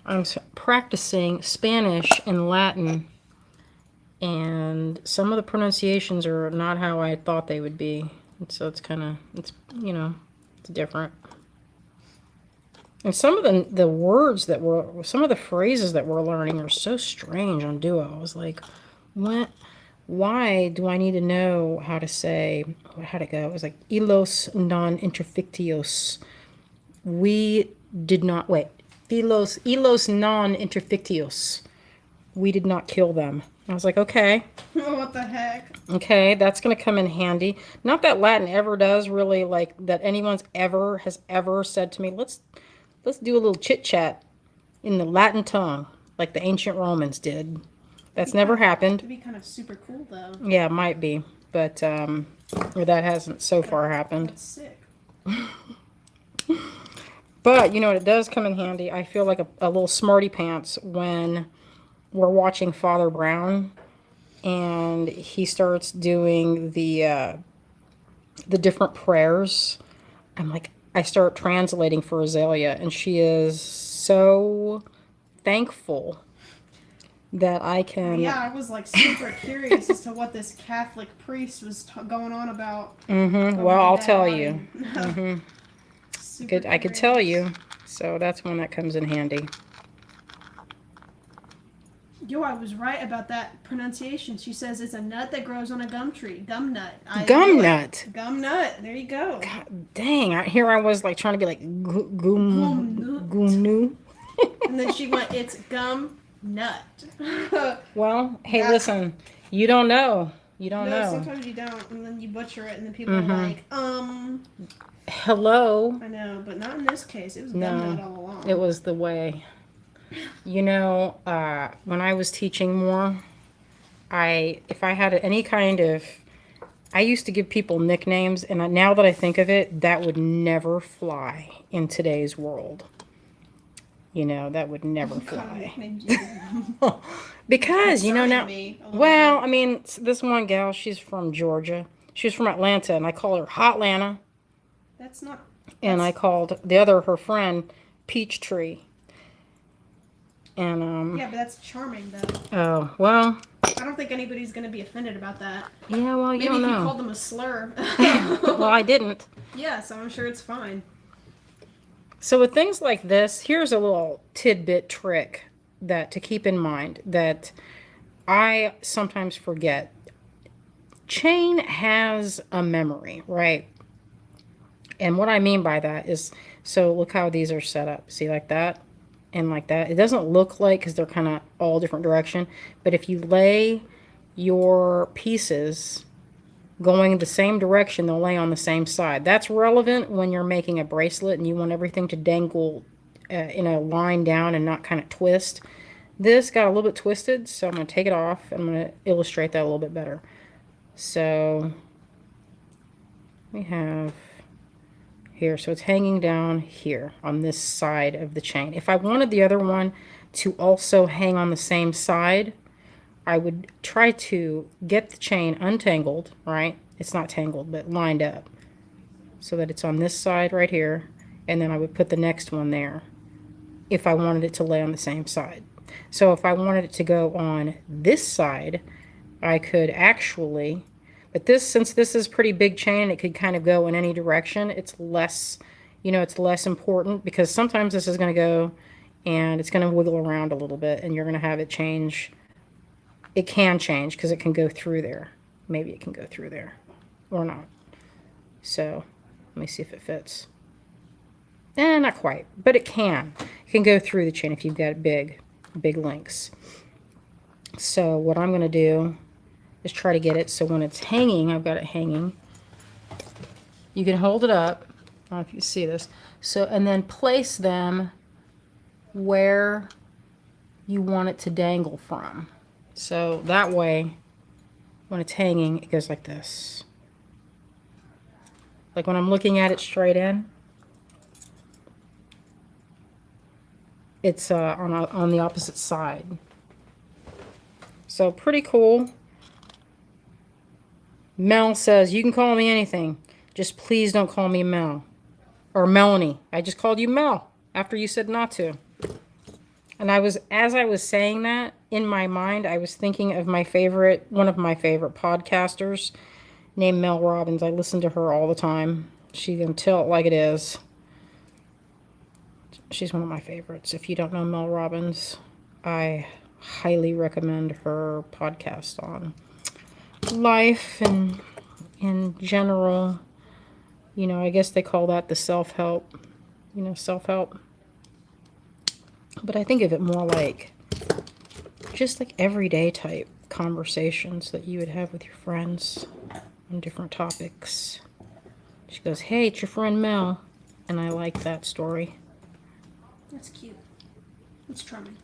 I'm practicing Spanish and Latin, and some of the pronunciations are not how I thought they would be. And so it's you know, it's different. And some of the words some of the phrases that we're learning are so strange on Duo. I was like, why do I need to know how to say, how'd it go? It was like, ilos non interfictios. We did not, wait, ilos non interfictios. We did not kill them. I was like, okay. What the heck? Okay, that's going to come in handy. Not that Latin ever does really, like, that anyone's has ever said to me, let's do a little chit chat in the Latin tongue, like the ancient Romans did. That's never happened. It'd be kind of super cool though. Yeah, it might be, but or that hasn't so far happened. That's sick. But you know what? It does come in handy. I feel like a little smarty pants when we're watching Father Brown, and he starts doing the different prayers. I'm like, I start translating for Azalea, and she is so thankful that I can. Yeah, I was like super curious as to what this Catholic priest was going on about. Well, I'll tell you. Super I could tell you. So that's when that comes in handy. Yo, I was right about that pronunciation. She says it's a nut that grows on a gum tree. Gum nut. Gum nut. Gum nut. There you go. God, dang. Here I was like trying to be like gum. And then she went, it's gum nut. Well, hey, listen. You don't know. You don't know. Sometimes you don't, and then you butcher it, and then people are like, Hello. I know, but not in this case. It was gum nut all along. It was the way. You know, when I was teaching more, if I had any kind of, I used to give people nicknames, and now that I think of it, that would never fly in today's world. You know, that would never fly. Because, you know, now, well, I mean, this one gal, she's from Georgia. She's from Atlanta, and I call her Hotlanta. That's not. And I called her friend, Peachtree. And, yeah, but that's charming, though. Oh, well. I don't think anybody's going to be offended about that. Yeah, well, you don't know. Maybe if you called them a slur. Well, I didn't. Yeah, so I'm sure it's fine. So with things like this, here's a little tidbit trick to keep in mind that I sometimes forget. Chain has a memory, right? And what I mean by that is, so look how these are set up. See, like that and like that. It doesn't look like, because they're kind of all different direction, but if you lay your pieces going the same direction, they'll lay on the same side. That's relevant when you're making a bracelet and you want everything to dangle in a line down and not kind of twist. This got a little bit twisted, so I'm going to take it off and I'm going to illustrate that a little bit better. So we have here, so it's hanging down here on this side of the chain. If I wanted the other one to also hang on the same side, I would try to get the chain untangled, right? It's not tangled, but lined up so that it's on this side right here, and then I would put the next one there if I wanted it to lay on the same side. So if I wanted it to go on this side, I could actually, but since this is pretty big chain, it could kind of go in any direction. It's less, it's less important, because sometimes this is going to go and it's going to wiggle around a little bit, and you're going to have it change. It can change because it can go through there. Maybe it can go through there or not. So let me see if it fits. Not quite, but it can. It can go through the chain if you've got big links. So what I'm going to do is try to get it so when it's hanging, I've got it hanging. You can hold it up. I don't know if you see this. So, and then place them where you want it to dangle from. So that way, when it's hanging, it goes like this. Like when I'm looking at it straight in, it's on the opposite side. So pretty cool. Mel says, you can call me anything. Just please don't call me Mel. Or Melanie. I just called you Mel after you said not to. And as I was saying that, in my mind, I was thinking of one of my favorite podcasters named Mel Robbins. I listen to her all the time. She can tell it like it is. She's one of my favorites. If you don't know Mel Robbins, I highly recommend her podcast on life and in general. I guess they call that the self-help, self-help. But I think of it more like just like everyday type conversations that you would have with your friends on different topics. She goes, hey, it's your friend Mel. And I like that story. That's cute. It's charming.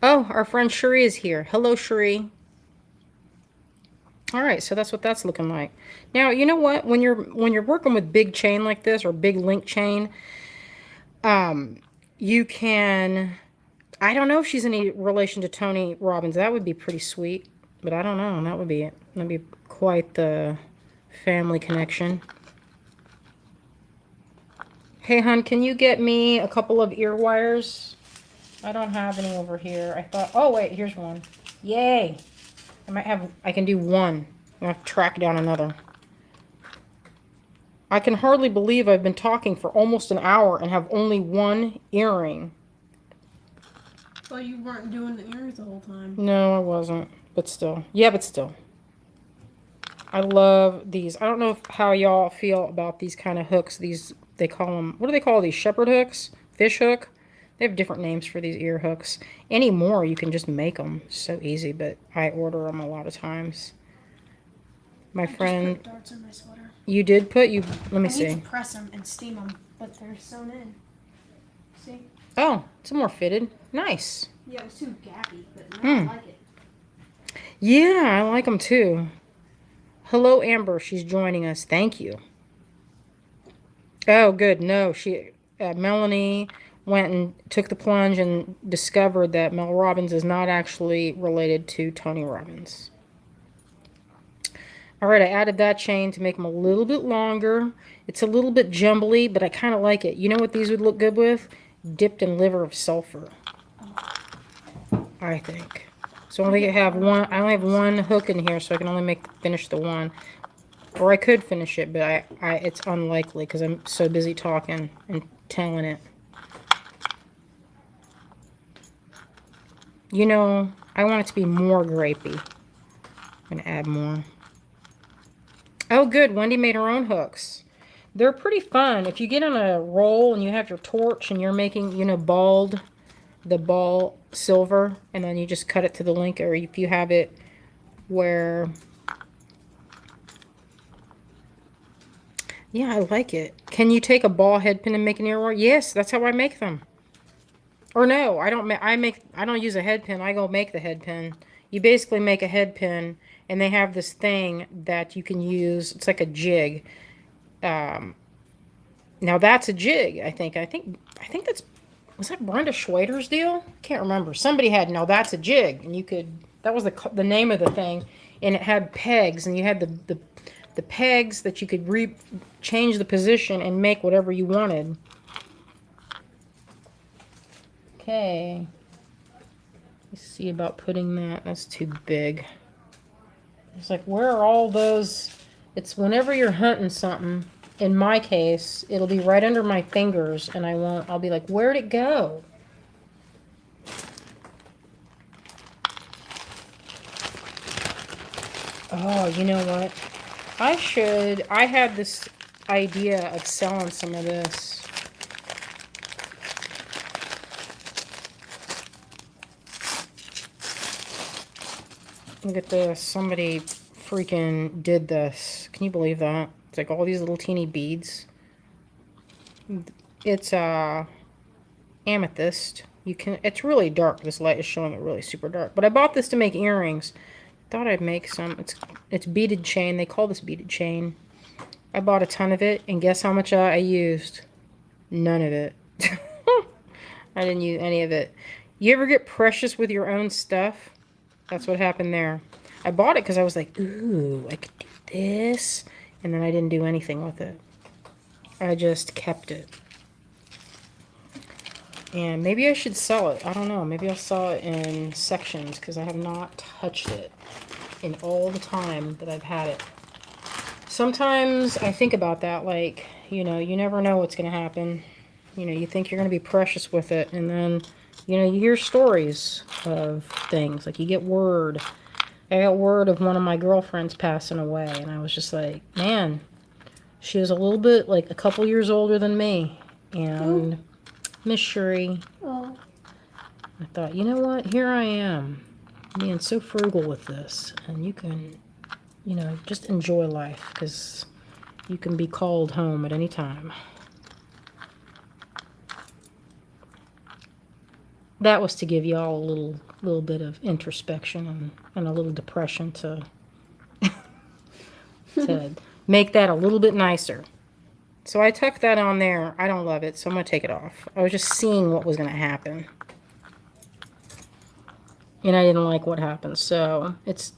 Oh, our friend Cherie is here. Hello, Cherie. All right, so that's what that's looking like. Now, you know what? When you're working with big chain like this or big link chain, you can, I don't know if she's any relation to Tony Robbins. That would be pretty sweet, but I don't know. That would be it. That'd be quite the family connection. Hey, hon, can you get me a couple of ear wires? I don't have any over here. I thought, oh wait, here's one. Yay. I can do one. I have to track down another. I can hardly believe I've been talking for almost an hour and have only one earring. Well, you weren't doing the ears the whole time. No, I wasn't. But still. Yeah, but still. I love these. I don't know how y'all feel about these kind of hooks. These, they call them, what do they call these? Shepherd hooks? Fish hook? They have different names for these ear hooks. Anymore, you can just make them. So easy, but I order them a lot of times. My friend... Just put darts in my sweater. You did put... Let me see. I need to press them and steam them, but they're sewn in. See? Oh, it's more fitted. Nice. Yeah, it was too gappy, but now I like it. Yeah, I like them too. Hello, Amber. She's joining us. Thank you. Oh, good. No, Melanie went and took the plunge and discovered that Mel Robbins is not actually related to Tony Robbins. All right, I added that chain to make them a little bit longer. It's a little bit jumbly, but I kind of like it. You know what these would look good with? Dipped in liver of sulfur, I think. So I only have one hook in here, so I can only finish the one. Or I could finish it, but it's unlikely because I'm so busy talking and telling it. You know, I want it to be more grapey. I'm going to add more. Oh, good. Wendy made her own hooks. They're pretty fun. If you get on a roll and you have your torch and you're making, you know, the ball silver, and then you just cut it to the link, or if you have it where... Yeah, I like it. Can you take a ball head pin and make an ear wire? Yes, that's how I make them. Or no, I don't use a head pin. I go make the head pin. You basically make a head pin, and they have this thing that you can use. It's like a jig. Now that's a jig. I think that's, was that Brenda Schwader's deal? I can't remember. Somebody had, no, that's a jig, and you could. That was the name of the thing, and it had pegs, and you had the pegs that you could change the position and make whatever you wanted. Okay. Let's see about putting that. That's too big. It's like, where are all those? It's whenever you're hunting something, in my case, it'll be right under my fingers, and I'll be like, where'd it go? Oh, you know what? I had this idea of selling some of this. Look at this. Somebody freaking did this. Can you believe that? It's like all these little teeny beads. It's amethyst. It's really dark. This light is showing it really super dark. But I bought this to make earrings. Thought I'd make some. It's beaded chain. They call this beaded chain. I bought a ton of it, and guess how much I used? None of it. I didn't use any of it. You ever get precious with your own stuff? That's what happened there. I bought it because I was like, ooh, I could do this. And then I didn't do anything with it. I just kept it. And maybe I should sell it. I don't know. Maybe I'll sell it in sections because I have not touched it in all the time that I've had it. Sometimes I think about that, like, you know, you never know what's going to happen. You know, you think you're going to be precious with it, and then, you know, you hear stories of things. Like, you get word. I got word of one of my girlfriends passing away, and I was just like, man, she was a little bit, like, a couple years older than me. And Miss Shuri. Oh. I thought, you know what? Here I am, being so frugal with this. And you can, you know, just enjoy life because you can be called home at any time. That was to give y'all a little bit of introspection and a little depression to to make that a little bit nicer. So I tucked that on there. I don't love it, so I'm going to take it off. I was just seeing what was going to happen. And I didn't like what happened, so it's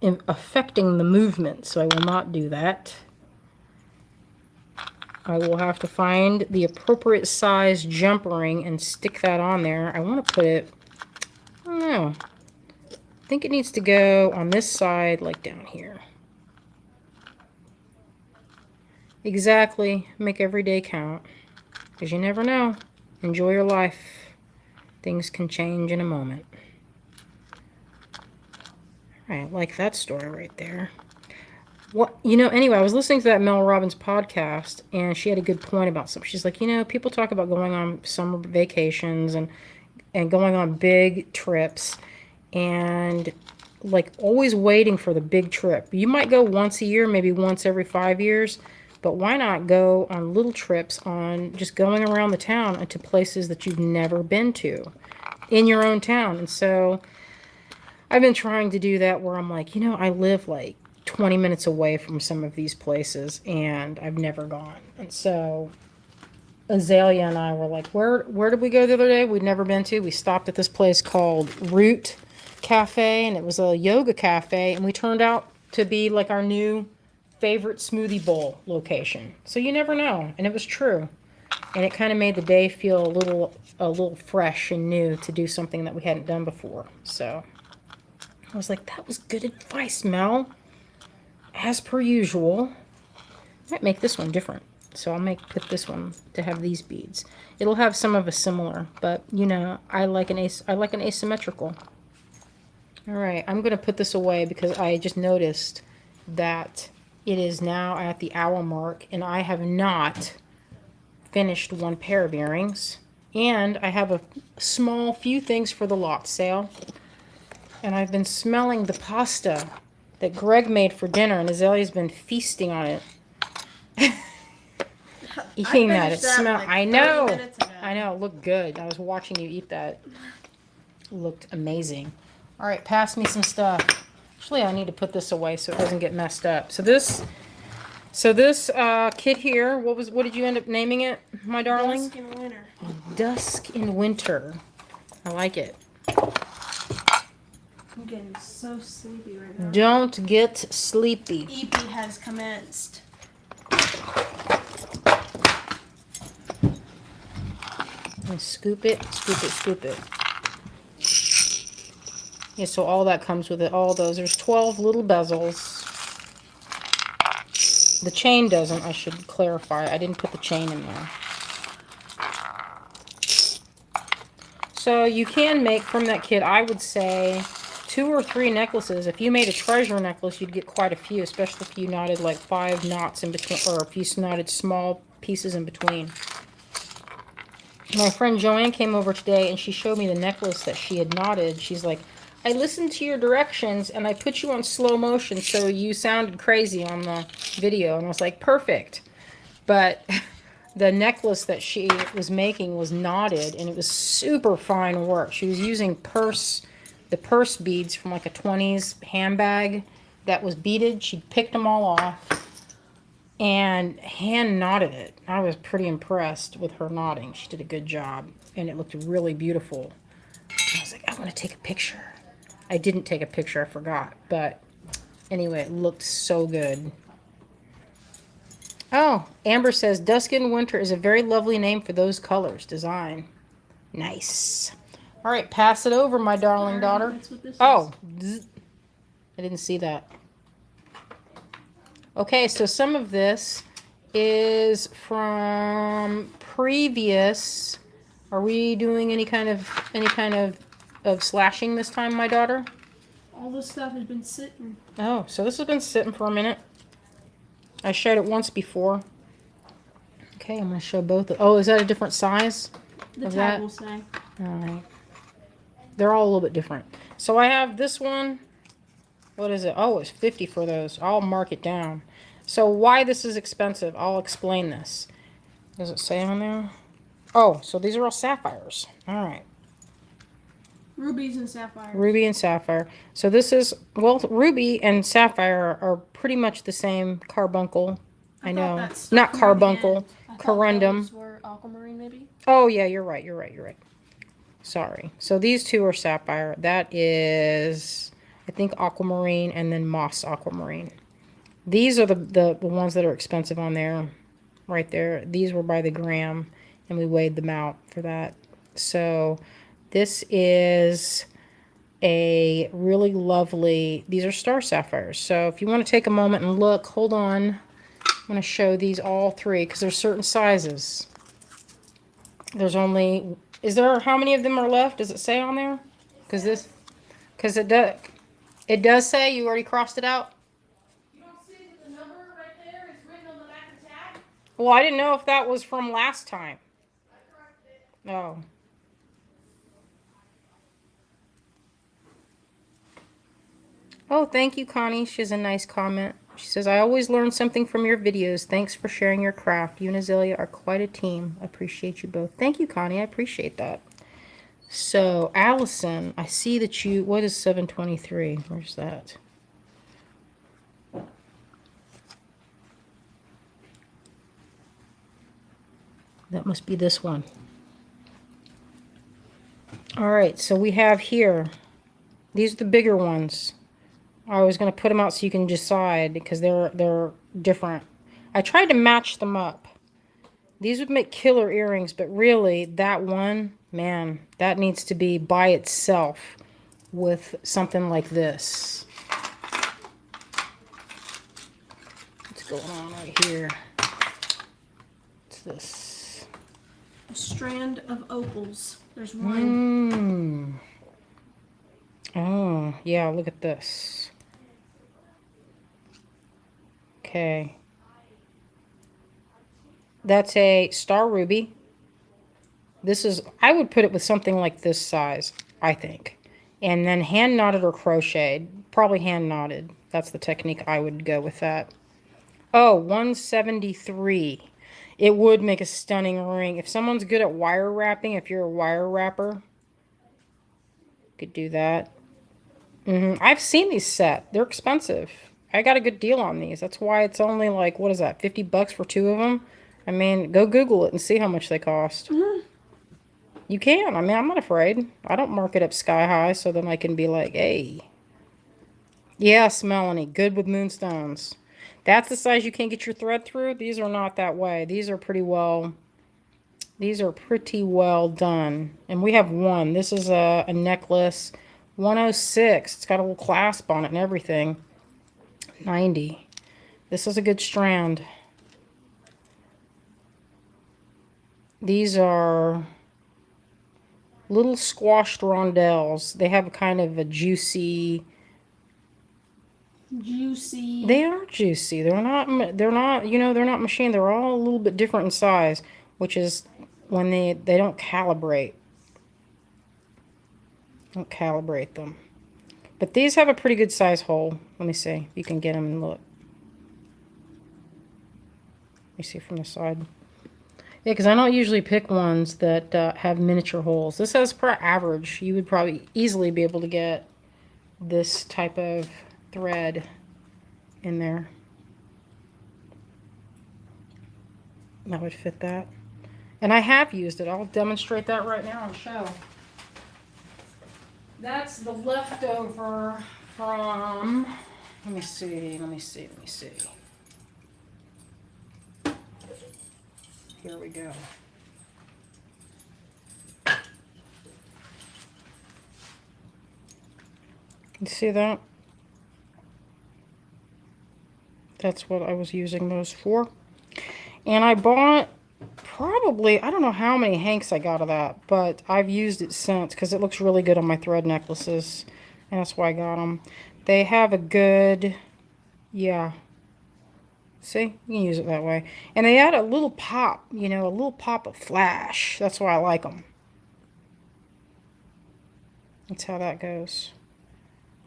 affecting the movement, so I will not do that. I will have to find the appropriate size jump ring and stick that on there. I want to put it, I don't know. I think it needs to go on this side, like down here. Exactly. Make every day count. Because you never know. Enjoy your life. Things can change in a moment. I like that story right there. What, you know, anyway, I was listening to that Mel Robbins podcast, and she had a good point about something. She's like, you know, people talk about going on summer vacations and going on big trips, and like always waiting for the big trip. You might go once a year, maybe once every 5 years, but why not go on little trips on just going around the town and to places that you've never been to in your own town? And so I've been trying to do that where I'm like, you know, I live like 20 minutes away from some of these places and I've never gone. And so Azalea and I were like, where did we go the other day? We'd never been to. We stopped at this place called Root Cafe, and it was a yoga cafe, and we turned out to be like our new favorite smoothie bowl location. So you never know. And it was true. And it kind of made the day feel a little fresh and new to do something that we hadn't done before. So I was like, that was good advice, Mel. As per usual. I might make this one different. So I'll put this one to have these beads. It'll have some of a similar, but you know, I like an asymmetrical. All right, I'm going to put this away because I just noticed that it is now at the hour mark and I have not finished one pair of earrings. And I have a small few things for the lot sale. And I've been smelling the pasta that Greg made for dinner, and Azalea's been feasting on it. Eating that. It smelled. I know. It looked good. I was watching you eat that. It looked amazing. All right, pass me some stuff. Actually, I need to put this away so it doesn't get messed up. So this kit here. What did you end up naming it, my darling? Dusk in Winter. Dusk in Winter. I like it. I'm getting so sleepy right now. Don't get sleepy. EP has commenced. And scoop it, scoop it, scoop it. Yeah, so all that comes with it. All those. There's 12 little bezels. The chain doesn't, I should clarify. I didn't put the chain in there. So you can make from that kit, I would say, 2 or 3 necklaces. If you made a treasure necklace, you'd get quite a few, especially if you knotted like 5 knots in between, or if you knotted small pieces in between. My friend Joanne came over today and she showed me the necklace that she had knotted. She's like, I listened to your directions and I put you on slow motion so you sounded crazy on the video. And I was like, perfect. But the necklace that she was making was knotted and it was super fine work. She was using the purse beads from like a 20s handbag that was beaded. She picked them all off and hand knotted it. I was pretty impressed with her knotting. She did a good job and it looked really beautiful. I was like, I want to take a picture. I didn't take a picture, I forgot. But anyway, it looked so good. Oh, Amber says, Dusk in Winter is a very lovely name for those colors. Design. Nice. All right, pass it over, my darling daughter. That's what this Oh, I didn't see that. Okay, so some of this is from previous. Are we doing any kind of slashing this time, my daughter? All this stuff has been sitting. Oh, so this has been sitting for a minute. I showed it once before. Okay, I'm going to show both. Oh, is that a different size? The of tag that? will say. All right. they're all a little bit different. So I have this one. What is it? Oh, it's 50 for those. I'll mark it down. So why this is expensive, I'll explain this. Does it say on there? Oh, so these are all sapphires. All right. Rubies and sapphires. Ruby and sapphire. So this is, well, ruby and sapphire are pretty much the same carbuncle. I know. Not carbuncle. Corundum. Those were aquamarine, maybe? Oh, yeah, you're right. You're right. You're right. Sorry. So these two are sapphire. That is, I think, aquamarine and then moss aquamarine. These are the ones that are expensive on there. Right there. These were by the gram, and we weighed them out for that. So this is a really lovely, these are star sapphires. So if you want to take a moment and look, hold on. I'm going to show these all three because there's certain sizes. There's only, is there, how many of them are left? Does it say on there? Because it does say, you already crossed it out? You don't see that the number right there is written on the back of the tag? Well, I didn't know if that was from last time. I corrected it. Oh. Oh, thank you, Connie. She has a nice comment. She says, I always learn something from your videos. Thanks for sharing your craft. You and Azalea are quite a team. I appreciate you both. Thank you, Connie. I appreciate that. So, Allison, I see that you, what is 723? Where's that? That must be this one. All right, so we have here, these are the bigger ones. I was going to put them out so you can decide because they're different. I tried to match them up. These would make killer earrings, but really that one, man, that needs to be by itself with something like this. What's going on right here? What's this? A strand of opals. There's one. Oh, yeah, look at this. Okay. That's a star ruby. This is, I would put it with something like this size, I think. And then hand knotted or crocheted. Probably hand knotted. That's the technique I would go with that. Oh, 173. It would make a stunning ring. If someone's good at wire wrapping, if you're a wire wrapper, could do that. I've seen these set. They're expensive. I got a good deal on these. That's why it's only like, what is that, 50 bucks for two of them? I mean, go Google it and see how much they cost. You can. I mean, I'm not afraid. I don't mark it up sky high so then I can be like, hey. Yes, Melanie, good with moonstones. That's the size you can't get your thread through. These are not that way. These are pretty well done. And we have one. This is a necklace. 106. It's got a little clasp on it and everything. 90. This is a good strand. These are little squashed rondelles. They have kind of a juicy. They are juicy. They're not, you know, they're not machined. They're all a little bit different in size, which is when they don't calibrate. Don't calibrate them. But these have a pretty good size hole. Let me see if you can get them and look. Let me see from the side. Yeah, because I don't usually pick ones that have miniature holes. This has per average. You would probably easily be able to get this type of thread in there. That would fit that. And I have used it. I'll demonstrate that right now and show. That's the leftover from, let me see. Here we go. You see that? That's what I was using those for. And I bought probably, I don't know how many hanks I got of that, but I've used it since because it looks really good on my thread necklaces. And that's why I got them. They have a good, yeah. See, you can use it that way. And they add a little pop, you know, a little pop of flash. That's why I like them. That's how that goes.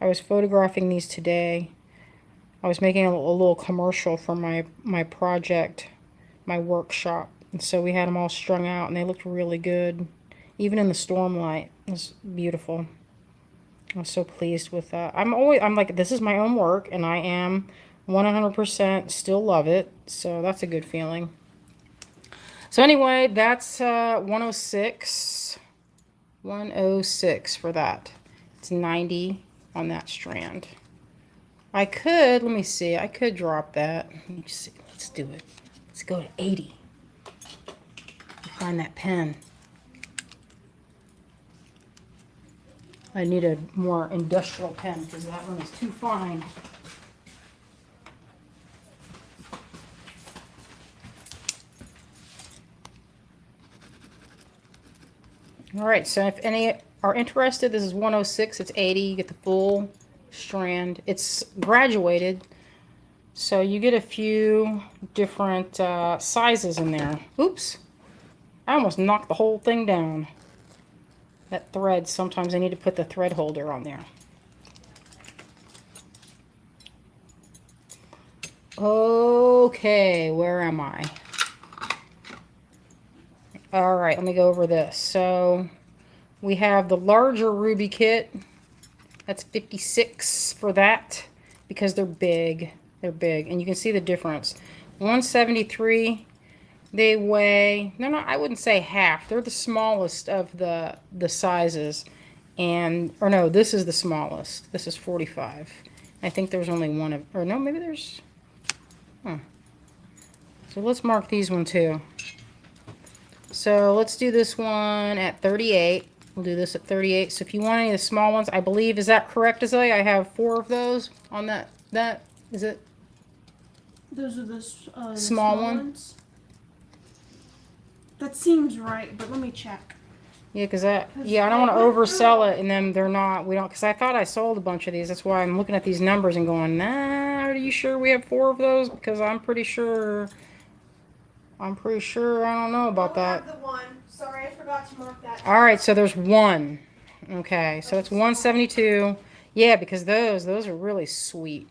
I was photographing these today. I was making a little commercial for my project, my workshop. And so we had them all strung out and they looked really good. Even in the storm light. It was beautiful. I was so pleased with that. I'm like, this is my own work and I am 100% still love it. So that's a good feeling. So anyway, that's 106. 106 for that. It's 90 on that strand. I could, let me see, I could drop that. Let me see, let's do it. Let's go to 80. Find that pen. I need a more industrial pen because that one is too fine. All right, so if any are interested, this is 106, it's 80, you get the full strand. It's graduated, so you get a few different sizes in there. Oops, I almost knocked the whole thing down. That thread, sometimes I need to put the thread holder on there. Okay, where am I? All right, let me go over this. So we have the larger ruby kit. That's 56 for that because they're big. They're big, and you can see the difference. 173. They weigh, no, I wouldn't say half. They're the smallest of the sizes. And, or no, this is the smallest. This is 45. I think there's only one of, or no, maybe there's, huh. So let's mark these one too. So let's do this one at 38. We'll do this at 38. So if you want any of the small ones, I believe, is that correct, Azalea? I have 4 of those on that, is it? Those are the small ones. That seems right, but let me check. Yeah, because I don't want to oversell it, and then because I thought I sold a bunch of these. That's why I'm looking at these numbers and going, nah, are you sure we have 4 of those? Because I'm pretty sure, I don't know about that. Have the one. Sorry, I forgot to mark that. All right, so there's 1. Okay, so it's 172. Yeah, because those are really sweet.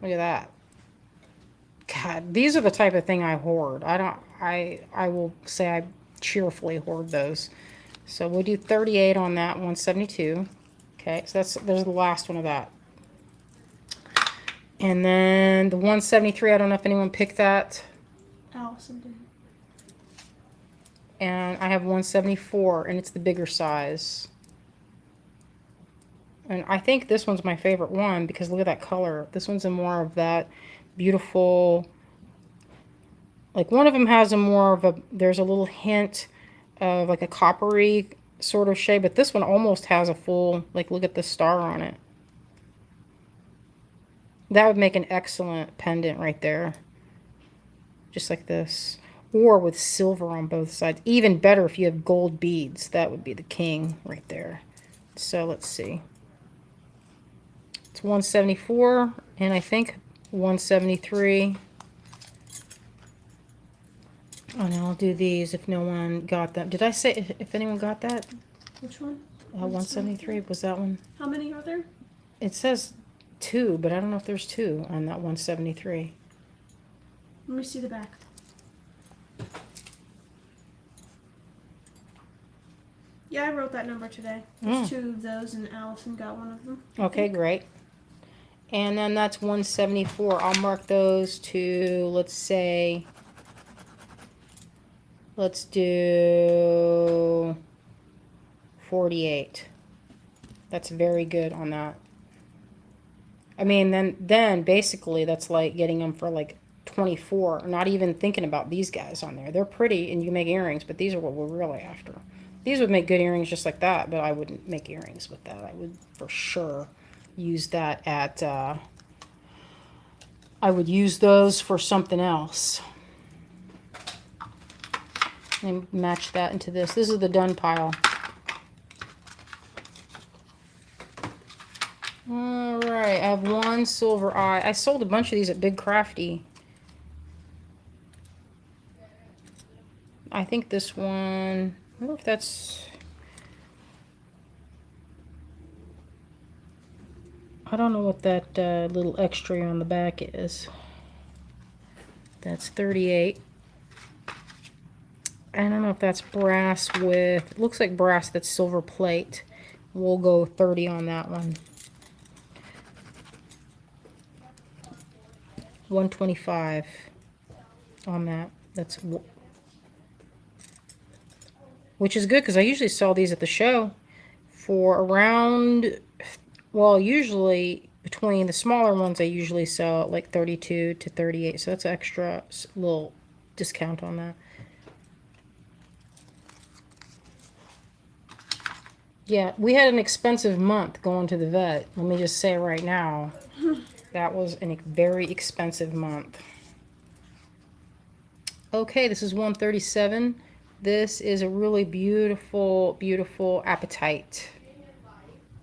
Look at that. God, these are the type of thing I hoard. I will say I cheerfully hoard those. So we'll do 38 on that 172. Okay, so there's the last one of that. And then the 173, I don't know if anyone picked that. Allison did. And I have 174, and it's the bigger size. And I think this one's my favorite one because look at that color. This one's a more of that beautiful, like one of them has a more of a, there's a little hint of like a coppery sort of shade, but this one almost has a full, like look at the star on it. That would make an excellent pendant right there. Just like this. Or with silver on both sides. Even better if you have gold beads. That would be the king right there. So let's see. It's 174 and I think 173. Oh, no, I'll do these if no one got them. Did I say if anyone got that? Which one? 173. Was that one? How many are there? It says 2, but I don't know if there's 2 on that 173. Let me see the back. Yeah, I wrote that number today. There's 2 of those, and Allison got one of them. Okay, great. And then that's 174. I'll mark those to, let's say, let's do 48. That's very good on that. I mean, then basically that's like getting them for like 24. Not even thinking about these guys on there. They're pretty and you make earrings, but these are what we're really after. These would make good earrings just like that, but I wouldn't make earrings with that. I would for sure use that at, I would use those for something else. And match that into this. This is the done pile. Alright, I have 1 silver eye. I sold a bunch of these at Big Crafty. I think this one, I wonder if that's, I don't know what that little extra on the back is. That's 38. I don't know if that's brass with, it looks like brass that's silver plate. We'll go 30 on that one. 125 on that. That's, which is good because I usually sell these at the show for around, well, usually between the smaller ones I usually sell at like 32 to 38. So that's an extra little discount on that. Yeah, we had an expensive month going to the vet. Let me just say right now, that was a very expensive month. Okay, this is 137. This is a really beautiful, beautiful apatite.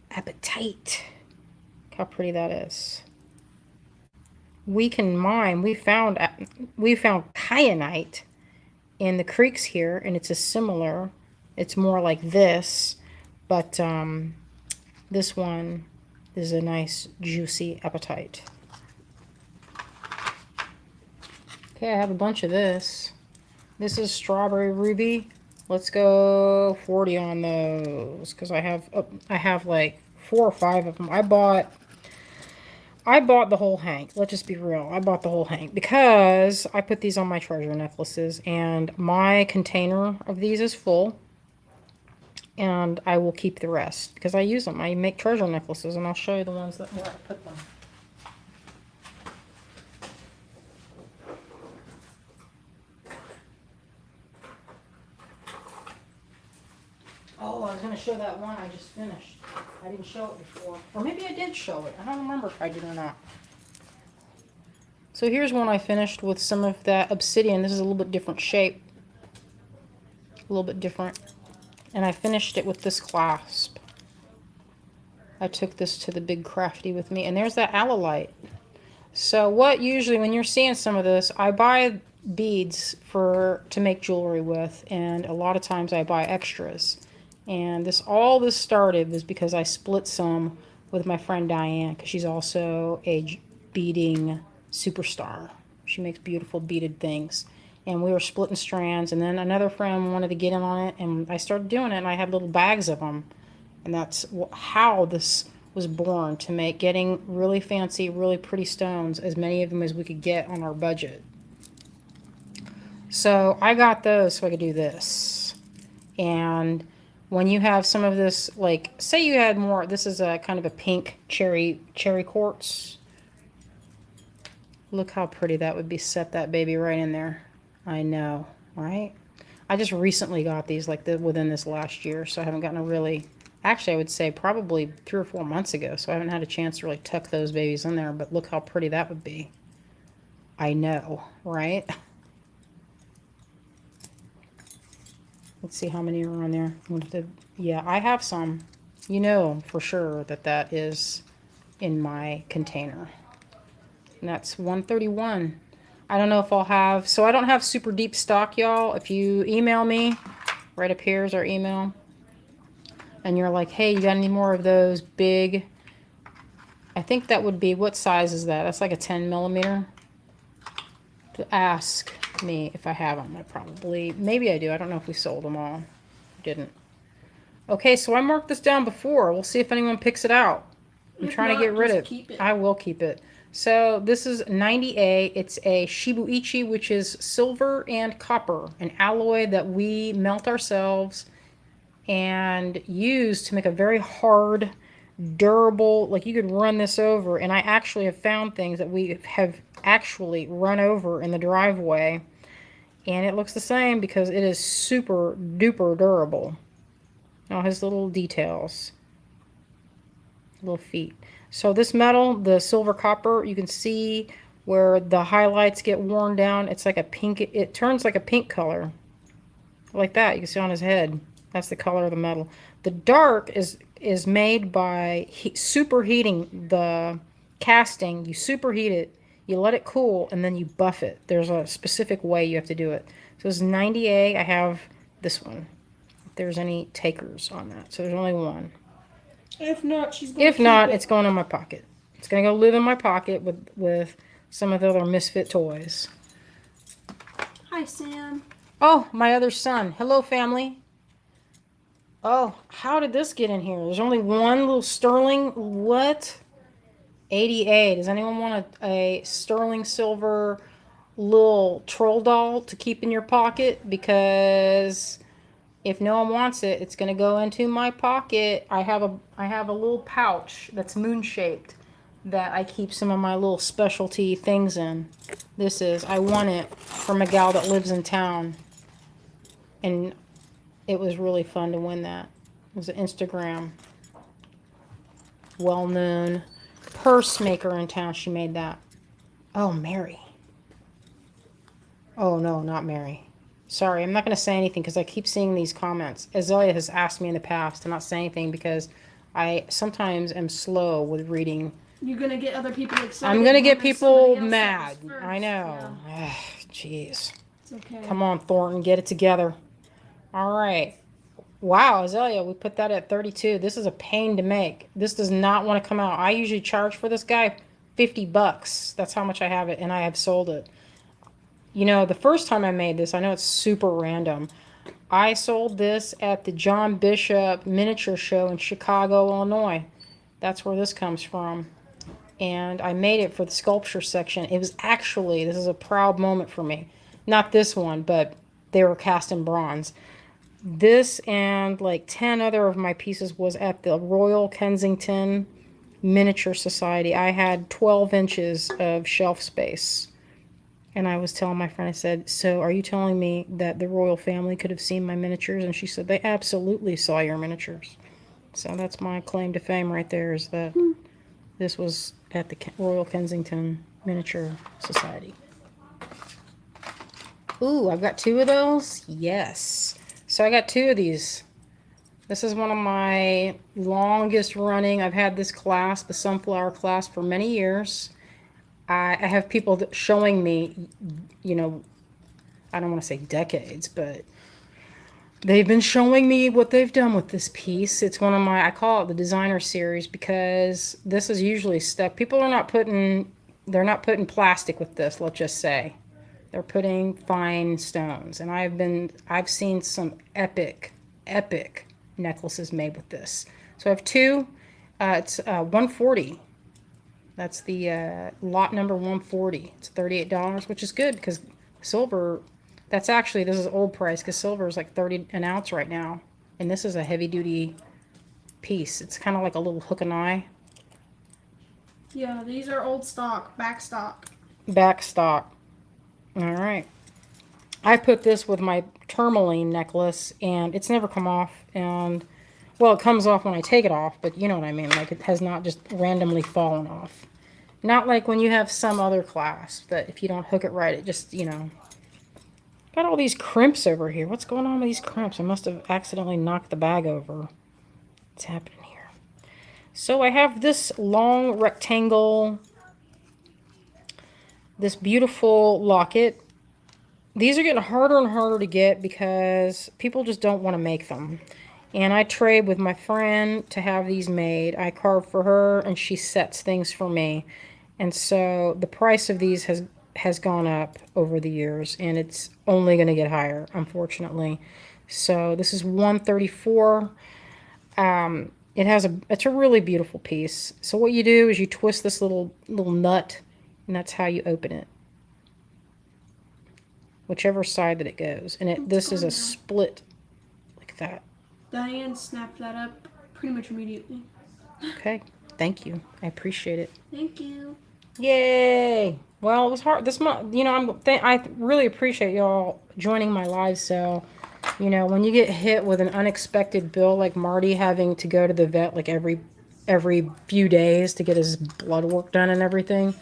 Apatite. Look how pretty that is. We can mine. We found kyanite in the creeks here, and it's a similar. It's more like this, but this one is a nice juicy apatite. Okay, I have a bunch of this. This is strawberry ruby. Let's go 40 on those because I have like 4 or 5 of them. I bought the whole hank. Let's just be real. I bought the whole hank because I put these on my treasure necklaces and my container of these is full. And I will keep the rest because I use them. I make treasure necklaces and I'll show you the ones where I put them. Oh, I was going to show that one I just finished. I didn't show it before. Or maybe I did show it. I don't remember if I did or not. So here's one I finished with some of that obsidian. This is a little bit different shape. A little bit different. And I finished it with this clasp. I took this to the big crafty with me. And there's that allalite. So what usually, when you're seeing some of this, I buy beads to make jewelry with. And a lot of times I buy extras. And all this started was because I split some with my friend Diane, because she's also a beading superstar. She makes beautiful beaded things. And we were splitting strands, and then another friend wanted to get in on it, and I started doing it, and I had little bags of them. And that's how this was born, to getting really fancy, really pretty stones, as many of them as we could get on our budget. So I got those so I could do this. And when you have some of this, like, say you had more, this is a kind of a pink cherry quartz. Look how pretty that would be. Set that baby right in there. I know, right? I just recently got these, like, within this last year, so I haven't gotten a really, actually I would say probably 3 or 4 months ago, so I haven't had a chance to really tuck those babies in there, but look how pretty that would be. I know, right? Let's see how many are on there. Yeah, I have some. You know for sure that is in my container. And that's 131. I don't know if I'll have, so I don't have super deep stock, y'all. If you email me, right up here is our email. And you're like, hey, you got any more of those big, I think that would be, what size is that? That's like a 10 millimeter. To ask me if I have them. I probably, maybe I do. I don't know if we sold them all. Didn't. Okay, so I marked this down before. We'll see if anyone picks it out. I'm trying to get rid of it. I will keep it. So this is 90A. It's a shibuichi, which is silver and copper, an alloy that we melt ourselves and use to make a very hard, durable, like you could run this over. And I actually have found things that we have actually run over in the driveway, and it looks the same because it is super duper durable. All his little details, little feet. So this metal, the silver copper, you can see where the highlights get worn down. It's like a pink, it turns like a pink color, like that. You can see on his head. That's the color of the metal. The dark is made by superheating the casting. You superheat it, you let it cool, and then you buff it. There's a specific way you have to do it. So it's 90A. I have this one. If there's any takers on that. So there's only one. If not, she's going to If not, it's going in my pocket. It's going to go live in my pocket with some of the other misfit toys. Hi, Sam. Oh, my other son. Hello, family. Oh, how did this get in here? There's only one little sterling. What? 88. Does anyone want a sterling silver little troll doll to keep in your pocket? Because if no one wants it, it's going to go into my pocket. I have a little pouch that's moon shaped that I keep some of my little specialty things in. I won it from a gal that lives in town. And it was really fun to win that. It was an Instagram well-known purse maker in town. She made that. Oh, Mary. Oh, no, not Mary. Sorry, I'm not going to say anything because I keep seeing these comments. Azalea has asked me in the past to not say anything because I sometimes am slow with reading. You're going to get other people excited. I'm going to get when there's people somebody else that mad. was first. I know. Yeah. Jeez. It's okay. Come on, Thornton, get it together. All right. Wow, Azalea, we put that at 32. This is a pain to make. This does not want to come out. I usually charge for this guy $50. That's how much I have it, and I have sold it. You know, the first time I made this, I know it's super random. I sold this at the John Bishop Miniature Show in Chicago, Illinois. That's where this comes from. And I made it for the sculpture section. It was actually, this is a proud moment for me. Not this one, but they were cast in bronze. This and like 10 other of my pieces was at the Royal Kensington Miniature Society. I had 12 inches of shelf space. And I was telling my friend, I said, so are you telling me that the royal family could have seen my miniatures? And she said, they absolutely saw your miniatures. So that's my claim to fame right there, is that this was at the Royal Kensington Miniature Society. Ooh, I've got 2 of those? Yes. So I got 2 of these. This is one of my longest running. I've had this class, the sunflower class, for many years. I have people showing me, you know, I don't want to say decades, but they've been showing me what they've done with this piece. It's one of my, I call it the designer series, because this is usually stuff. People are not putting, they're not putting plastic with this, let's just say. They're putting fine stones. And I've seen some epic necklaces made with this. So I have 2. It's 140. That's the lot number 140. It's $38, which is good because silver, this is old price because silver is like 30 an ounce right now. And this is a heavy duty piece. It's kind of like a little hook and eye. Yeah, these are old stock, back stock. Back stock. All right. I put this with my tourmaline necklace and it's never come off. And well, it comes off when I take it off, but you know what I mean. Like it has not just randomly fallen off. Not like when you have some other clasp that if you don't hook it right, it just, you know. Got all these crimps over here. What's going on with these crimps? I must have accidentally knocked the bag over. What's happening here? So I have this long rectangle, this beautiful locket. These are getting harder and harder to get because people just don't want to make them. And I trade with my friend to have these made. I carve for her and she sets things for me. And so the price of these has gone up over the years, and it's only going to get higher, unfortunately. So this is $134. It's a really beautiful piece. So what you do is you twist this little nut, and that's how you open it. Whichever side that it goes. And this is a split like that. Diane snapped that up pretty much immediately. Okay, thank you. I appreciate it. Thank you. Yay! Well, it was hard this month. You know, I really appreciate y'all joining my live. So, you know, when you get hit with an unexpected bill like Marty having to go to the vet like every few days to get his blood work done and everything,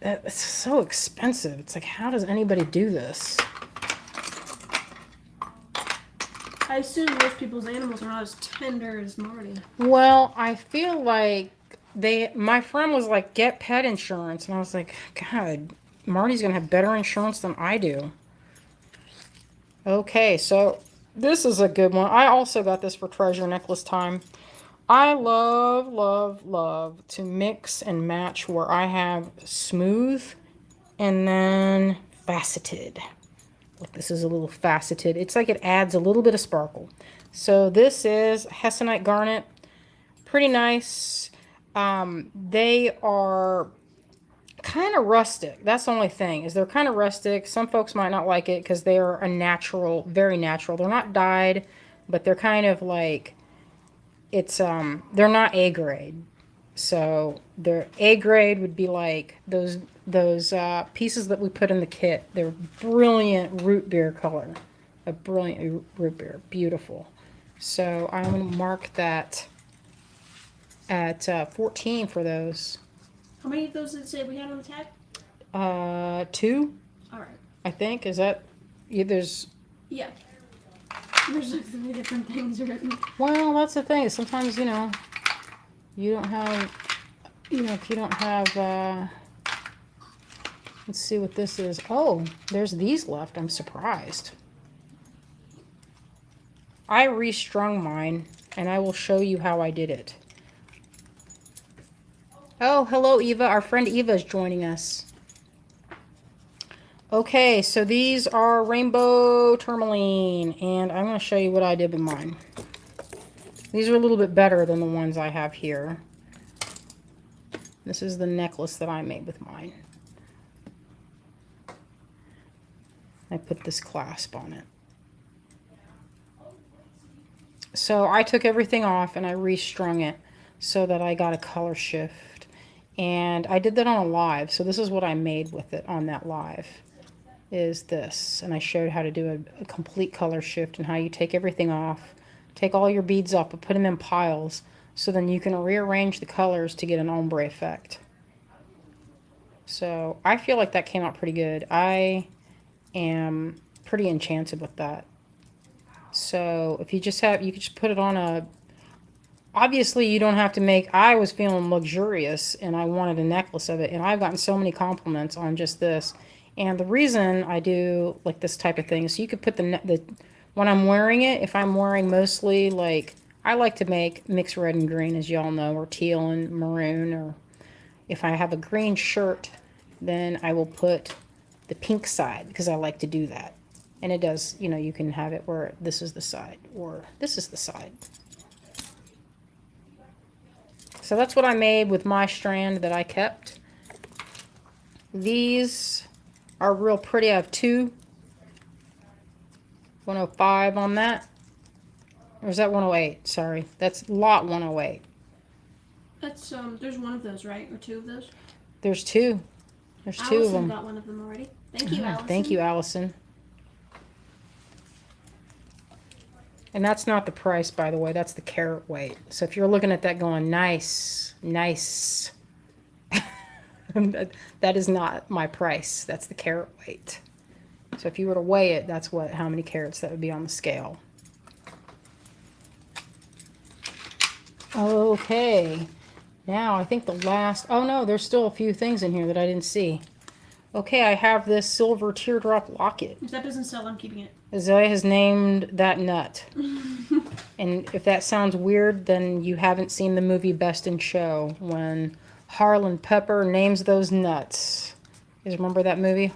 it's so expensive. It's like, how does anybody do this? I assume most people's animals are not as tender as Marty. Well, I feel like my friend was like, get pet insurance. And I was like, God, Marty's going to have better insurance than I do. Okay, so this is a good one. I also got this for treasure necklace time. I love, love, love to mix and match where I have smooth and then faceted. Look, this is a little faceted. It's like it adds a little bit of sparkle. So this is Hessonite Garnet. Pretty nice. They are kind of rustic. That's the only thing, is they're kind of rustic. Some folks might not like it because they are a natural, very natural. They're not dyed, but they're kind of like, it's they're not A grade. So their A grade would be like those pieces that we put in the kit. They're brilliant root beer color, a brilliant root beer, beautiful. So I'm going to mark that at 14 for those. How many of those did it say we had on the tag? 2. All right. I think, is that, yeah, Yeah. There's like 3 different things written. well, that's the thing. Sometimes, you know, you don't have, you know, if you don't have, let's see what this is. Oh, there's these left. I'm surprised. I restrung mine, and I will show you how I did it. Oh, hello, Eva. Our friend Eva is joining us. Okay, so these are rainbow tourmaline, and I'm going to show you what I did with mine. These are a little bit better than the ones I have here. This is the necklace that I made with mine. I put this clasp on it. So I took everything off and I restrung it so that I got a color shift. And I did that on a live, so this is what I made with it on that live. Is this, and I showed how to do a complete color shift and how you take everything off, take all your beads off, but put them in piles, so then you can rearrange the colors to get an ombre effect. So I feel like that came out pretty good. I am pretty enchanted with that. So if you just have, you could just put it on a, obviously you don't have to make, I was feeling luxurious and I wanted a necklace of it, and I've gotten so many compliments on just this. And the reason I do like this type of thing is you could put the when I'm wearing it, if I'm wearing mostly like, I like to mix red and green, as y'all know, or teal and maroon, or if I have a green shirt, then I will put the pink side because I like to do that. And it does, you know, you can have it where this is the side or this is the side. So that's what I made with my strand that I kept. These are real pretty. I have 2. 105 on that. Or is that 108? Sorry. That's lot 108. That's, there's one of those, right? Or 2 of those? There's 2. There's 2 of them. Allison got one of them already. Thank you, Allison. Thank you, Allison. And that's not the price, by the way. That's the carat weight. So if you're looking at that going, nice, nice. That is not my price. That's the carat weight. So if you were to weigh it, that's how many carats that would be on the scale. Okay. Now I think the last, oh no, there's still a few things in here that I didn't see. Okay, I have this silver teardrop locket. If that doesn't sell, I'm keeping it. Azalea has named that nut. And if that sounds weird, then you haven't seen the movie Best in Show, when Harlan Pepper names those nuts. You guys remember that movie?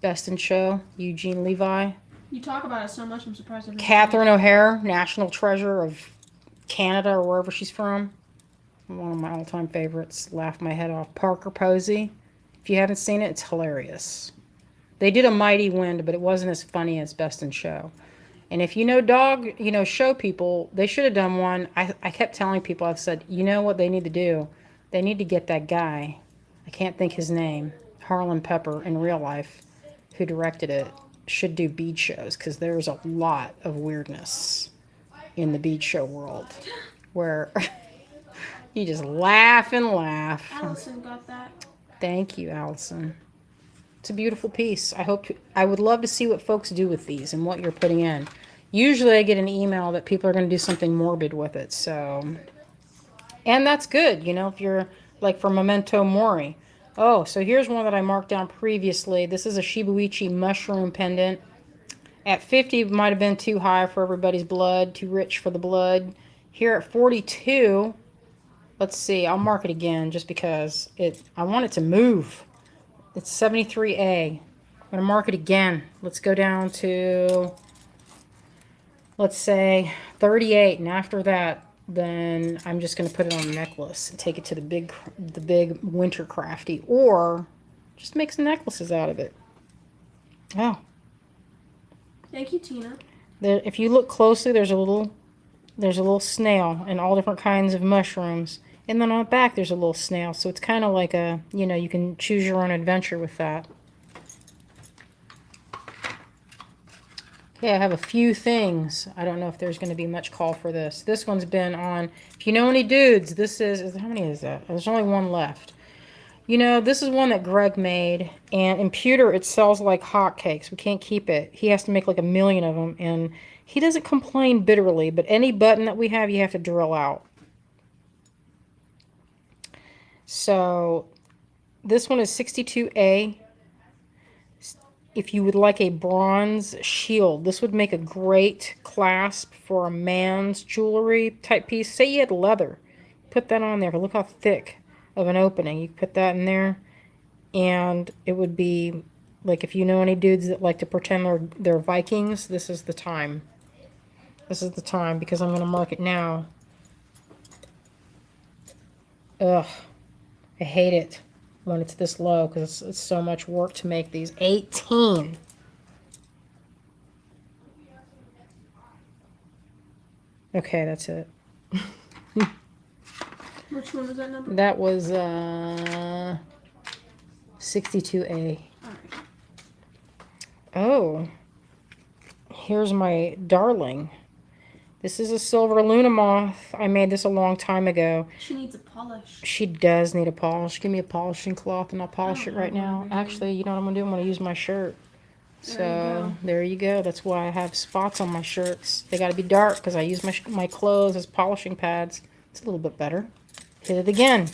Best in Show, Eugene Levi. You talk about it so much, I'm surprised I've never Catherine O'Hara, national treasure of Canada or wherever she's from. One of my all-time favorites. Laugh my head off. Parker Posey. If you haven't seen it, it's hilarious. They did A Mighty Wind, but it wasn't as funny as Best in Show. And if you know show people, they should have done one. I kept telling people, I've said, you know what they need to do? They need to get that guy, I can't think his name, Harlan Pepper in real life, who directed it, should do bead shows, because there's a lot of weirdness in the bead show world where you just laugh and laugh. Allison got that. Thank you, Allison. It's a beautiful piece. I would love to see what folks do with these and what you're putting in. Usually I get an email that people are going to do something morbid with it, so. And that's good, you know, if you're like for Memento Mori. Oh, so here's one that I marked down previously. This is a Shibuichi mushroom pendant. At 50 might have been too high for everybody's blood, too rich for the blood. here at 42. Let's see, I'll mark it again just because I want it to move. It's 73A. I'm going to mark it again. Let's go down to, let's say, 38. And after that, then I'm just going to put it on a necklace and take it to the big winter crafty. Or just make some necklaces out of it. Oh. Thank you, Tina. If you look closely, there's a little snail and all different kinds of mushrooms. And then on the back, there's a little snail. So it's kind of like a, you can choose your own adventure with that. Okay, I have a few things. I don't know if there's going to be much call for this. This one's been on, if you know any dudes, how many is that? There's only one left. This is one that Greg made. And in pewter, it sells like hotcakes. We can't keep it. He has to make like 1 million of them. And he doesn't complain bitterly. But any button that we have, you have to drill out. So this one is 62A. If you would like a bronze shield, this would make a great clasp for a man's jewelry type piece. Say you had leather. Put that on there. Look how thick of an opening. You put that in there, and it would be like, if you know any dudes that like to pretend they're Vikings, this is the time. This is the time, because I'm going to mark it now. Ugh. I hate it when it's this low because it's so much work to make these. 18. Okay, that's it. Which one was that number? That was 62A. All right. Oh, here's my darling. This is a silver Luna moth. I made this a long time ago. She needs a polish. She does need a polish. Give me a polishing cloth and I'll polish it right now. Actually, you know what I'm going to do? I'm going to use my shirt. So, there you go. That's why I have spots on my shirts. They got to be dark because I use my clothes as polishing pads. It's a little bit better. Hit it again.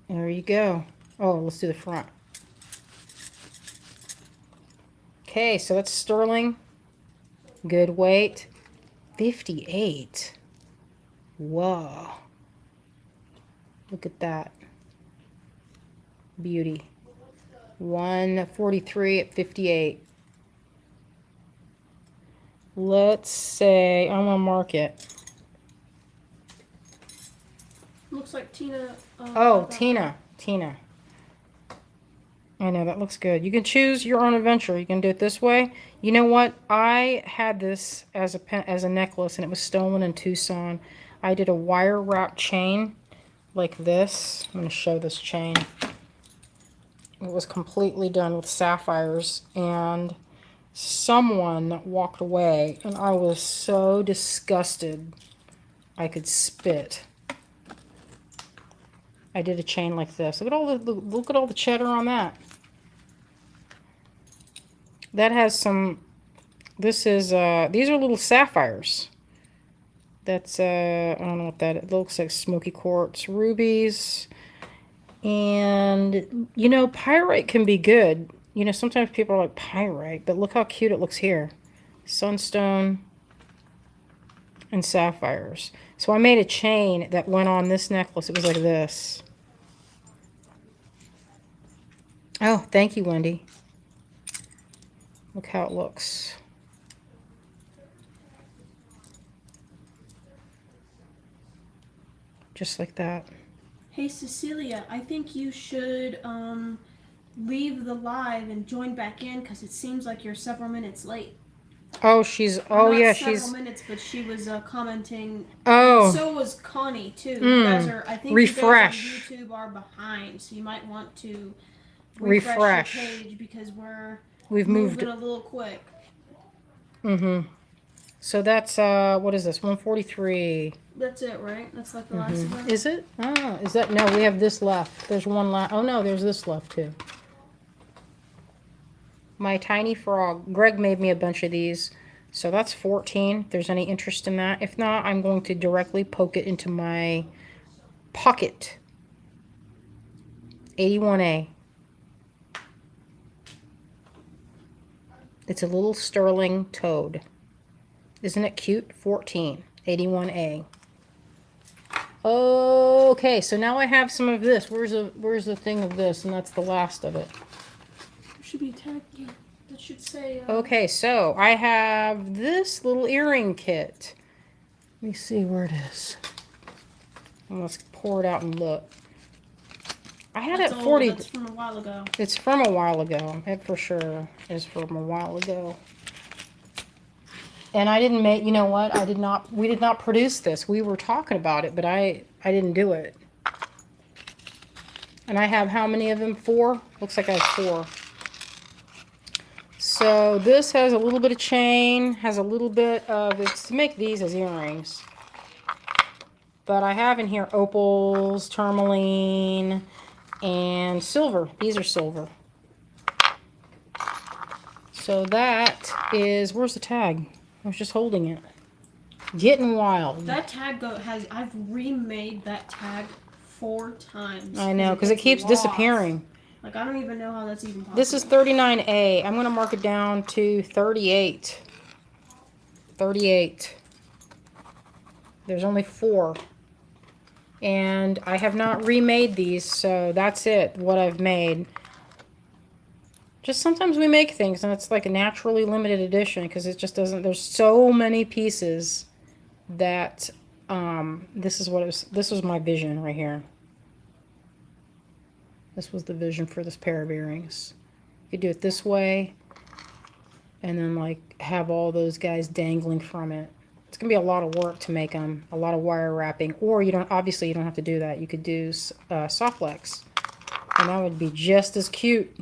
There you go. Oh, let's do the front. Okay, so that's sterling. Good weight. 58. Whoa. Look at that. Beauty. 143 at 58. Let's say, I'm going to mark it. Looks like Tina. Tina. I know, that looks good. You can choose your own adventure. You can do it this way. You know what? I had this as a necklace, and it was stolen in Tucson. I did a wire wrap chain like this. I'm going to show this chain. It was completely done with sapphires, and someone walked away, and I was so disgusted I could spit. I did a chain like this. Look at all the cheddar on that. That has some. These are little sapphires. That's I don't know what that. It looks like smoky quartz, rubies, and pyrite can be good. Sometimes people are like pyrite, but look how cute it looks here. Sunstone and sapphires. So I made a chain that went on this necklace. It was like this. Oh, thank you, Wendy. Look how it looks. Just like that. Hey, Cecilia, I think you should leave the live and join back in because it seems like you're several minutes late. Oh, several minutes, but she was commenting. Oh. So was Connie too. You guys are, I think refresh. You guys on YouTube are behind, so you might want to refresh your page because we've moved a little quick. So that's what is this? 143. That's it, right? That's like the last one. Is it? Oh, is that? No, we have this left. There's one left. Oh no, there's this left too. My tiny frog. Greg made me a bunch of these. So that's 14, if there's any interest in that. If not, I'm going to directly poke it into my pocket. 81A. It's a little sterling toad. Isn't it cute? 14, 81A. Okay, so now I have some of this. Where's the thing of this? And that's the last of it. There should be a tag here that should say. Okay, so I have this little earring kit. Let me see where it is. Let's pour it out and look. I had it 40. That's from a while ago. It's from a while ago. It for sure is from a while ago. And I didn't make, you know what? We did not produce this. We were talking about it, but I didn't do it. And I have how many of them? 4? Looks like I have 4. So this has a little bit of chain, has a little bit of, it's to make these as earrings. But I have in here opals, tourmaline, and silver. These are silver. So that is, where's the tag? I was just holding it. Getting wild. That tag I've remade that tag 4 times. I know, because it keeps disappearing. Like, I don't even know how that's even possible. This is 39A. I'm going to mark it down to 38. 38. There's only 4. And I have not remade these, so that's it, what I've made. Just sometimes we make things and it's like a naturally limited edition because it just doesn't, there's so many pieces that this was my vision right here. This was the vision for this pair of earrings. You could do it this way and then like have all those guys dangling from it. It's gonna be a lot of work to make them, a lot of wire wrapping, or you don't have to do that. You could do softlex and that would be just as cute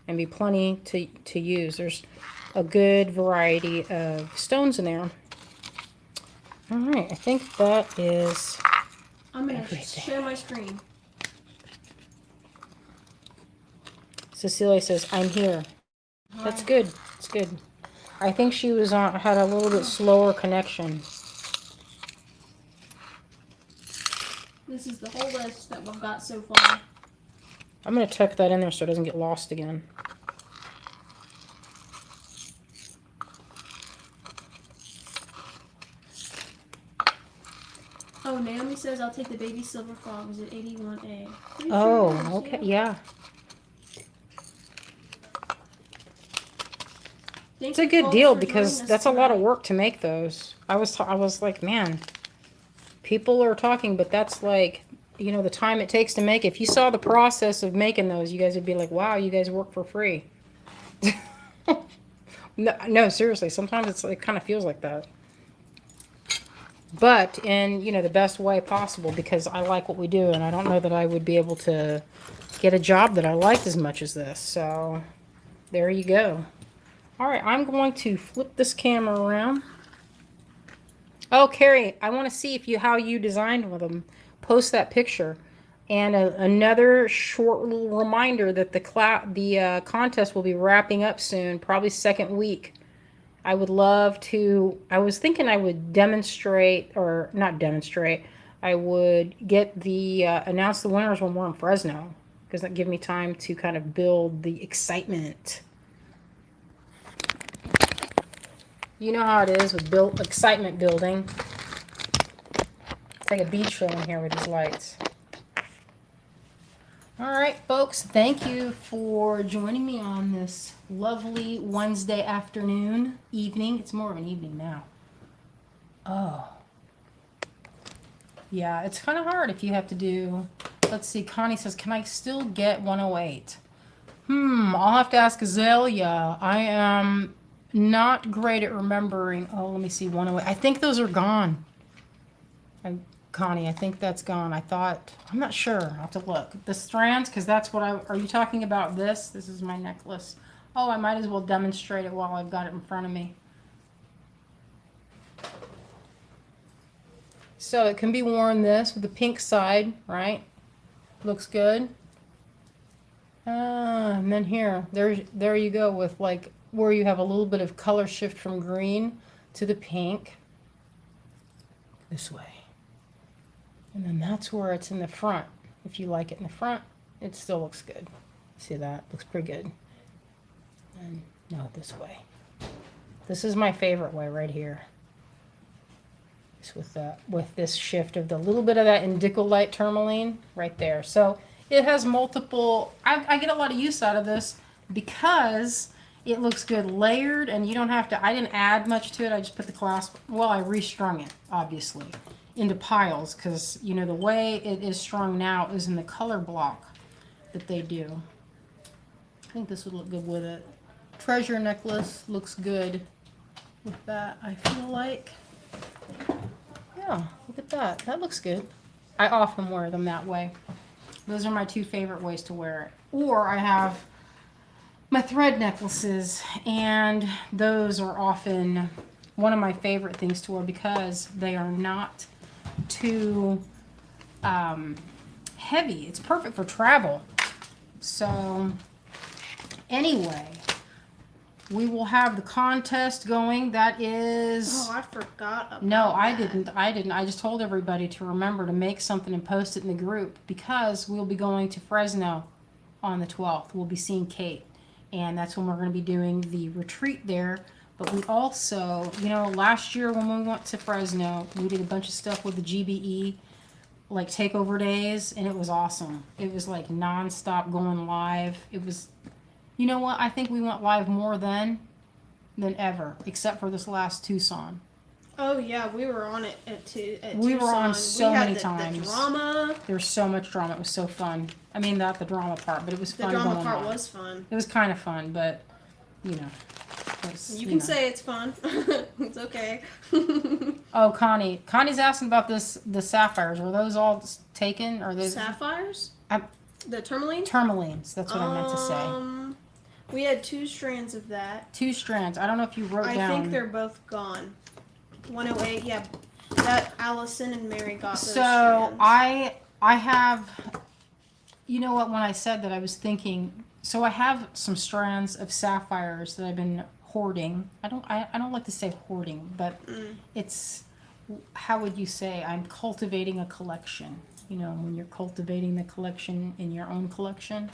and be plenty to use. There's a good variety of stones in there. All right, I think that is I'm going to share my screen. Cecilia says, I'm here. That's good. It's good. I think she was had a little bit slower connection. This is the whole list that we've got so far. I'm going to tuck that in there so it doesn't get lost again. Oh, Naomi says I'll take the baby silver frogs at 81A. Oh, okay, yeah. It's a good deal because that's a lot of work to make those. I was like, man, people are talking, but that's like, you know, the time it takes to make it. If you saw the process of making those, you guys would be like, wow, you guys work for free. No, seriously, sometimes it kind of feels like that. But in, you know, the best way possible because I like what we do and I don't know that I would be able to get a job that I liked as much as this. So there you go. All right, I'm going to flip this camera around. Oh, Carrie, I want to see how you designed with them. Post that picture. And another short little reminder that the contest will be wrapping up soon, probably second week. I would love to, I was thinking I would demonstrate, or not demonstrate, I would get announce the winners when we're in Fresno. Because that gives me time to kind of build the excitement. You know how it is with excitement building. It's like a beach show in here with these lights. All right, folks, thank you for joining me on this lovely Wednesday afternoon, evening. It's more of an evening now. Oh. Yeah, it's kind of hard if you have to do, let's see, Connie says, can I still get 108? I'll have to ask Azalea. I am not great at remembering. Oh, let me see, 108. I think those are gone. Connie, I think that's gone. I'm not sure. I'll have to look. The strands, because that's what are you talking about this? This is my necklace. Oh, I might as well demonstrate it while I've got it in front of me. So it can be worn this with the pink side, right? Looks good. And then here, there you go with like where you have a little bit of color shift from green to the pink. This way. And then that's where it's in the front. If you like it in the front, it still looks good. See that? Looks pretty good. And no, this way. This is my favorite way right here. It's with this shift of the little bit of that indicolite tourmaline right there. So it has multiple, I get a lot of use out of this because it looks good layered, and you don't have to, I didn't add much to it. I just put the clasp, well, I restrung it, obviously, into piles because, you know, the way it is strung now is in the color block that they do. I think this would look good with it. Treasure necklace looks good with that, I feel like. Yeah, look at that. That looks good. I often wear them that way. Those are my two favorite ways to wear it. Or I have my thread necklaces, and those are often one of my favorite things to wear because they are not too heavy. It's perfect for travel. So anyway, we will have the contest going. That is... Oh, I forgot about No, I that. didn't. I just told everybody to remember to make something and post it in the group because we'll be going to Fresno on the 12th. We'll be seeing Kate, and that's when we're going to be doing the retreat there. But we also, you know, last year when we went to Fresno, we did a bunch of stuff with the GBE, like takeover days, and it was awesome. It was like nonstop going live. It was... You know what? I think we went live more then than ever, except for this last Tucson. Oh yeah, we were on it at We were on Tucson. so we had many the times. Drama. There was so much drama. It was so fun. I mean, not the drama part, but it was The fun. drama going part on. was fun. It was kind of fun, but you know. It was, You can know. say it's fun. It's okay. Oh, Connie's asking about the sapphires. Are those all taken? Or those Sapphires? I'm- The tourmaline? tourmalines? That's what I meant to say. We had 2 strands of that. 2 strands. I don't know if you wrote I down. think they're both gone. 108, yeah. That Allison and Mary got those So strands. I have, you know what, when I said that I was thinking, so I have some strands of sapphires that I've been hoarding. I don't like to say hoarding, but it's, how would you say, I'm cultivating a collection. You know, when you're cultivating the collection in your own collection.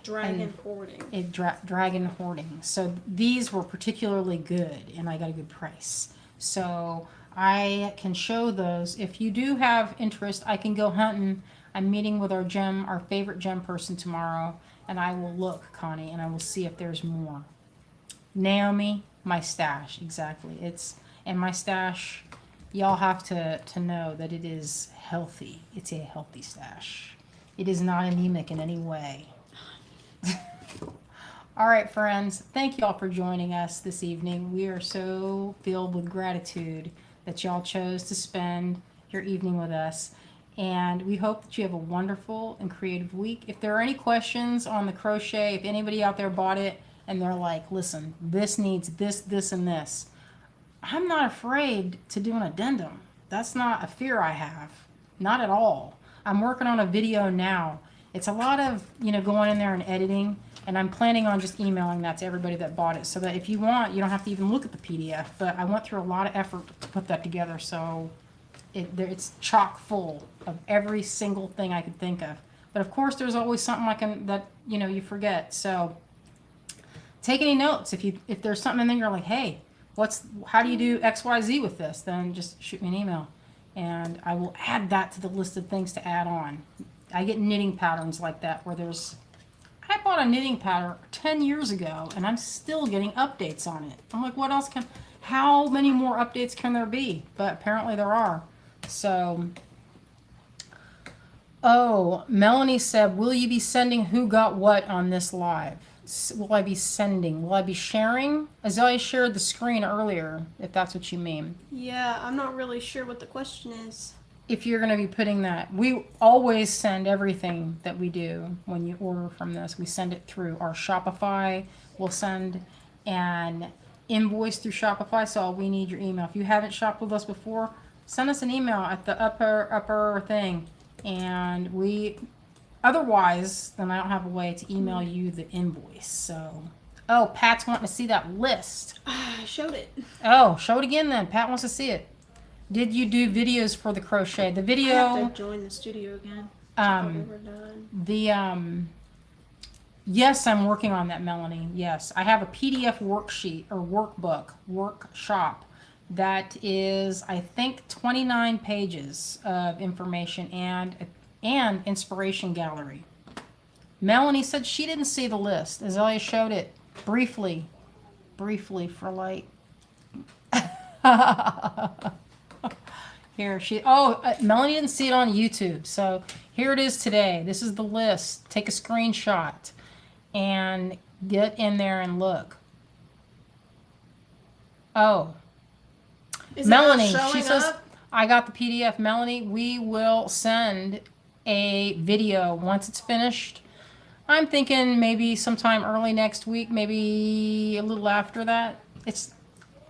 Dragon hoarding. Dragon hoarding. So these were particularly good, and I got a good price. So I can show those. If you do have interest, I can go hunting. I'm meeting with our favorite gem person tomorrow, and I will look, Connie, and I will see if there's more. Naomi, my stash, exactly. And my stash, y'all have to know that it is healthy. It's a healthy stash. It is not anemic in any way. All right, friends, thank y'all for joining us this evening. We are so filled with gratitude that y'all chose to spend your evening with us, and we hope that you have a wonderful and creative week. If there are any questions on the crochet, if anybody out there bought it and they're like, listen, this needs this, and this, I'm not afraid to do an addendum. That's not a fear I have, not at all. I'm working on a video now. It's a lot of, you know, going in there and editing, and I'm planning on just emailing that to everybody that bought it so that if you want, you don't have to even look at the PDF. But I went through a lot of effort to put that together, so it's chock full of every single thing I could think of. But of course, there's always something that you know you forget. So take any notes. If there's something in there you're like, hey, how do you do XYZ with this? Then just shoot me an email, and I will add that to the list of things to add on. I get knitting patterns like that where I bought a knitting pattern 10 years ago and I'm still getting updates on it. I'm like, how many more updates can there be? But apparently there are. So, oh, Melanie said, will you be sending who got what on this live? Will I be sending? Will I be sharing? Azalea shared the screen earlier, if that's what you mean. Yeah, I'm not really sure what the question is. If you're going to be putting that, we always send everything that we do when you order from this. We send it through our Shopify. We'll send an invoice through Shopify, so we need your email. If you haven't shopped with us before, send us an email at the upper thing. And otherwise, then I don't have a way to email you the invoice. So, oh, Pat's wanting to see that list. I showed it. Oh, show it again then. Pat wants to see it. Did you do videos for the crochet? The video. I have to join the studio again. We're done. Yes, I'm working on that, Melanie. Yes, I have a PDF worksheet or workshop that is, I think, 29 pages of information and inspiration gallery. Melanie said she didn't see the list. Azalea showed it briefly for like. Here Melanie didn't see it on YouTube, so here it is today. This is the list. Take a screenshot and get in there and look. Oh, Is Melanie, it not she showing says, up? I got the PDF. Melanie, we will send a video once it's finished. I'm thinking maybe sometime early next week, maybe a little after that. It's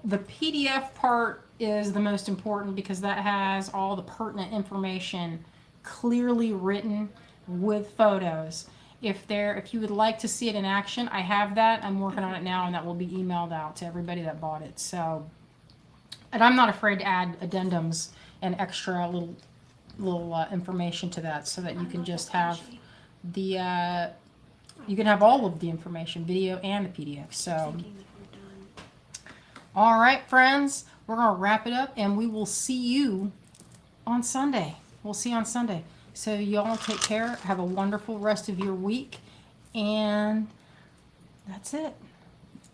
the PDF part is the most important because that has all the pertinent information clearly written with photos. If you would like to see it in action, I have that. I'm working on it now, and that will be emailed out to everybody that bought it. So, and I'm not afraid to add addendums and extra little information to that, so that you can just have the you can have all of the information, video and the PDF. So, all right, friends, we're gonna wrap it up, and we will see you on Sunday. We'll see you on Sunday. So y'all take care. Have a wonderful rest of your week, and that's it.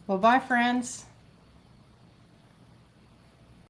Bye-bye, friends.